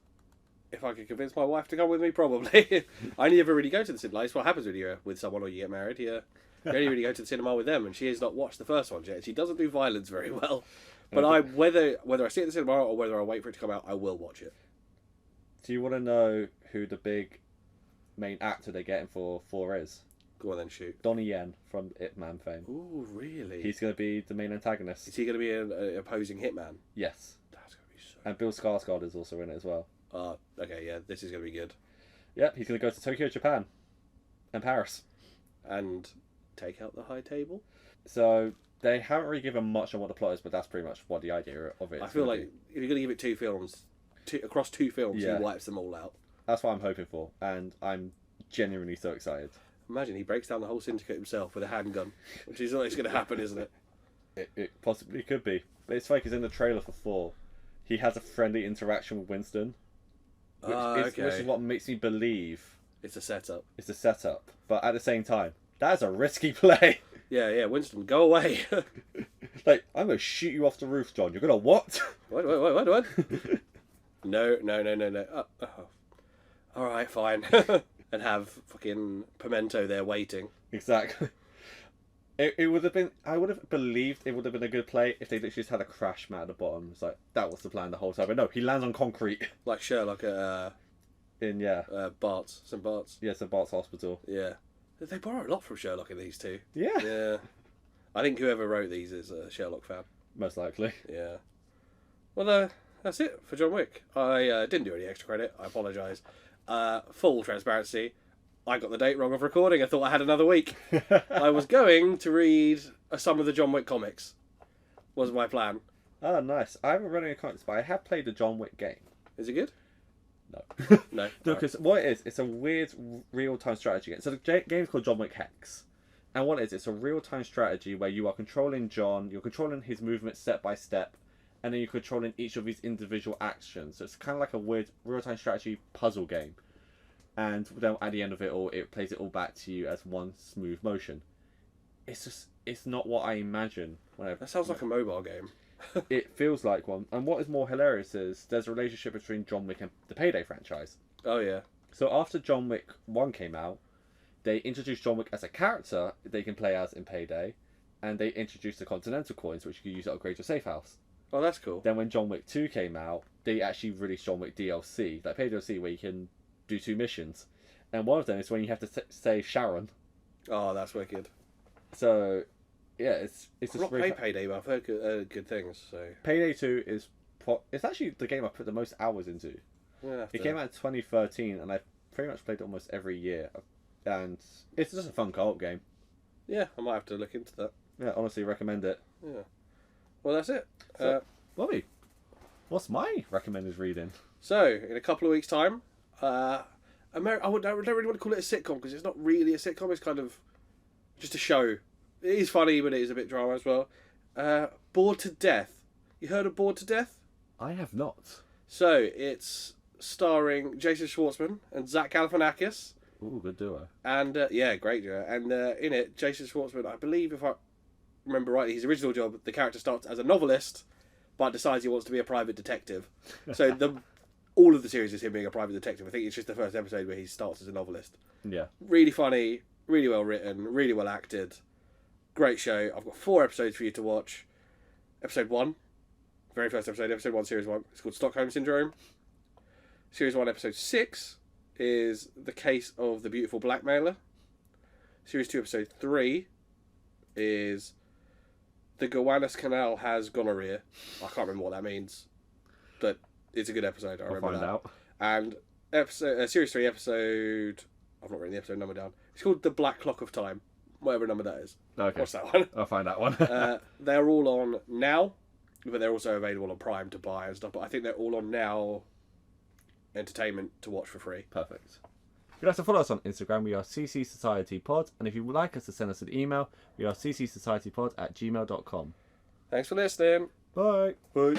If I could convince my wife to come with me, probably. I never really go to the cinema. It's what happens when you're with someone or you get married. You only really go to the cinema with them, and she has not watched the first one yet. She doesn't do violence very well. But whether I see it in the cinema or whether I wait for it to come out, I will watch it. Do you want to know who the big main actor they're getting for 4 is? Go on then, shoot. Donnie Yen from Ip Man fame. Ooh, really? He's going to be the main antagonist. Is he going to be an opposing hitman? Yes. That's going to be so... And Bill Skarsgård is also in it as well. Okay, yeah, this is going to be good. Yep, he's going to go to Tokyo, Japan. And Paris. And take out the high table? So, they haven't really given much on what the plot is, but that's pretty much what the idea of it is. I feel like if you're going to give it 2 films, across 2 films, he wipes them all out. That's what I'm hoping for, and I'm genuinely so excited. Imagine he breaks down the whole syndicate himself with a handgun, which is always going to happen, isn't it? It possibly could be. But it's like he's in the trailer for 4. He has a friendly interaction with Winston. Which is what makes me believe it's a setup. It's a setup. But at the same time, that is a risky play. Yeah, Winston, go away. Like, I'm going to shoot you off the roof, John. You're going to what? What? No. Alright, fine. And have fucking Pimento there waiting. Exactly. It would have been... I would have believed it would have been a good play if they literally just had a crash mat at the bottom. It's like, that was the plan the whole time. But no, he lands on concrete. Like Sherlock at In Bart's, St. Bart's. yeah, St. Bart's Hospital. Yeah. They borrow a lot from Sherlock in these two. Yeah. Yeah. I think whoever wrote these is a Sherlock fan. Most likely. Yeah. Well, that's it for John Wick. I didn't do any extra credit. I apologise. Full transparency. I got the date wrong of recording. I thought I had another week. I was going to read some of the John Wick comics. Was my plan. Oh, nice. I haven't read any comics, but I have played the John Wick game. Is it good? No. No. Because what it is, it's a weird real-time strategy game. So the game's called John Wick Hex. And what it is, it's a real-time strategy where you are controlling John, you're controlling his movement step by step, and then you're controlling each of his individual actions. So it's kind of like a weird real-time strategy puzzle game. And then at the end of it all, it plays it all back to you as one smooth motion. It's not what I imagine. That sounds like a mobile game. It feels like one. And what is more hilarious is there's a relationship between John Wick and the Payday franchise. Oh, yeah. So after John Wick 1 came out, they introduced John Wick as a character they can play as in Payday, and they introduced the Continental coins, which you can use to upgrade your safe house. Oh, that's cool. Then when John Wick 2 came out, they actually released John Wick DLC, like Payday DLC, where you can do 2 missions. And one of them is when you have to save Sharon. Oh, that's wicked. So, yeah, it's I've not played Payday, but I've heard good things. So Payday 2 is... It's actually the game I put the most hours into. It came out in 2013, and I've pretty much played it almost every year. And it's just a fun co-op game. Yeah, I might have to look into that. Yeah, honestly, recommend it. Yeah. Well, that's it. So, Bobby, what's my recommended reading? So, in a couple of weeks' time, I don't really want to call it a sitcom because it's not really a sitcom. It's kind of just a show. It is funny, but it is a bit drama as well. Bored to Death. You heard of Bored to Death? I have not. So, it's starring Jason Schwartzman and Zach Galifianakis. Ooh, good duo. And, yeah, great duo. And in it, Jason Schwartzman, I believe, if I remember rightly, his original job, the character starts as a novelist, but decides he wants to be a private detective. So, all of the series is him being a private detective. I think it's just the first episode where he starts as a novelist. Yeah. Really funny, really well written, really well acted. Great show. I've got 4 episodes for you to watch. Episode 1, very first episode, episode 1, series 1, it's called Stockholm Syndrome. Series 1, episode 6 is The Case of the Beautiful Blackmailer. Series 2, episode 3 is The Gowanus Canal Has Gonorrhea. I can't remember what that means, but it's a good episode. I remember that. Out. And series 3, episode... I've not written the episode number down. It's called The Black Clock of Time. Whatever number that is. Okay. What's that one? I'll find that one. They're all on Now, but they're also available on Prime to buy and stuff. But I think they're all on Now Entertainment to watch for free. Perfect. You'd like to follow us on Instagram, we are CC Society Pod, and if you would like us to send us an email, we are ccsocietypod@gmail.com. Thanks for listening. Bye. Bye.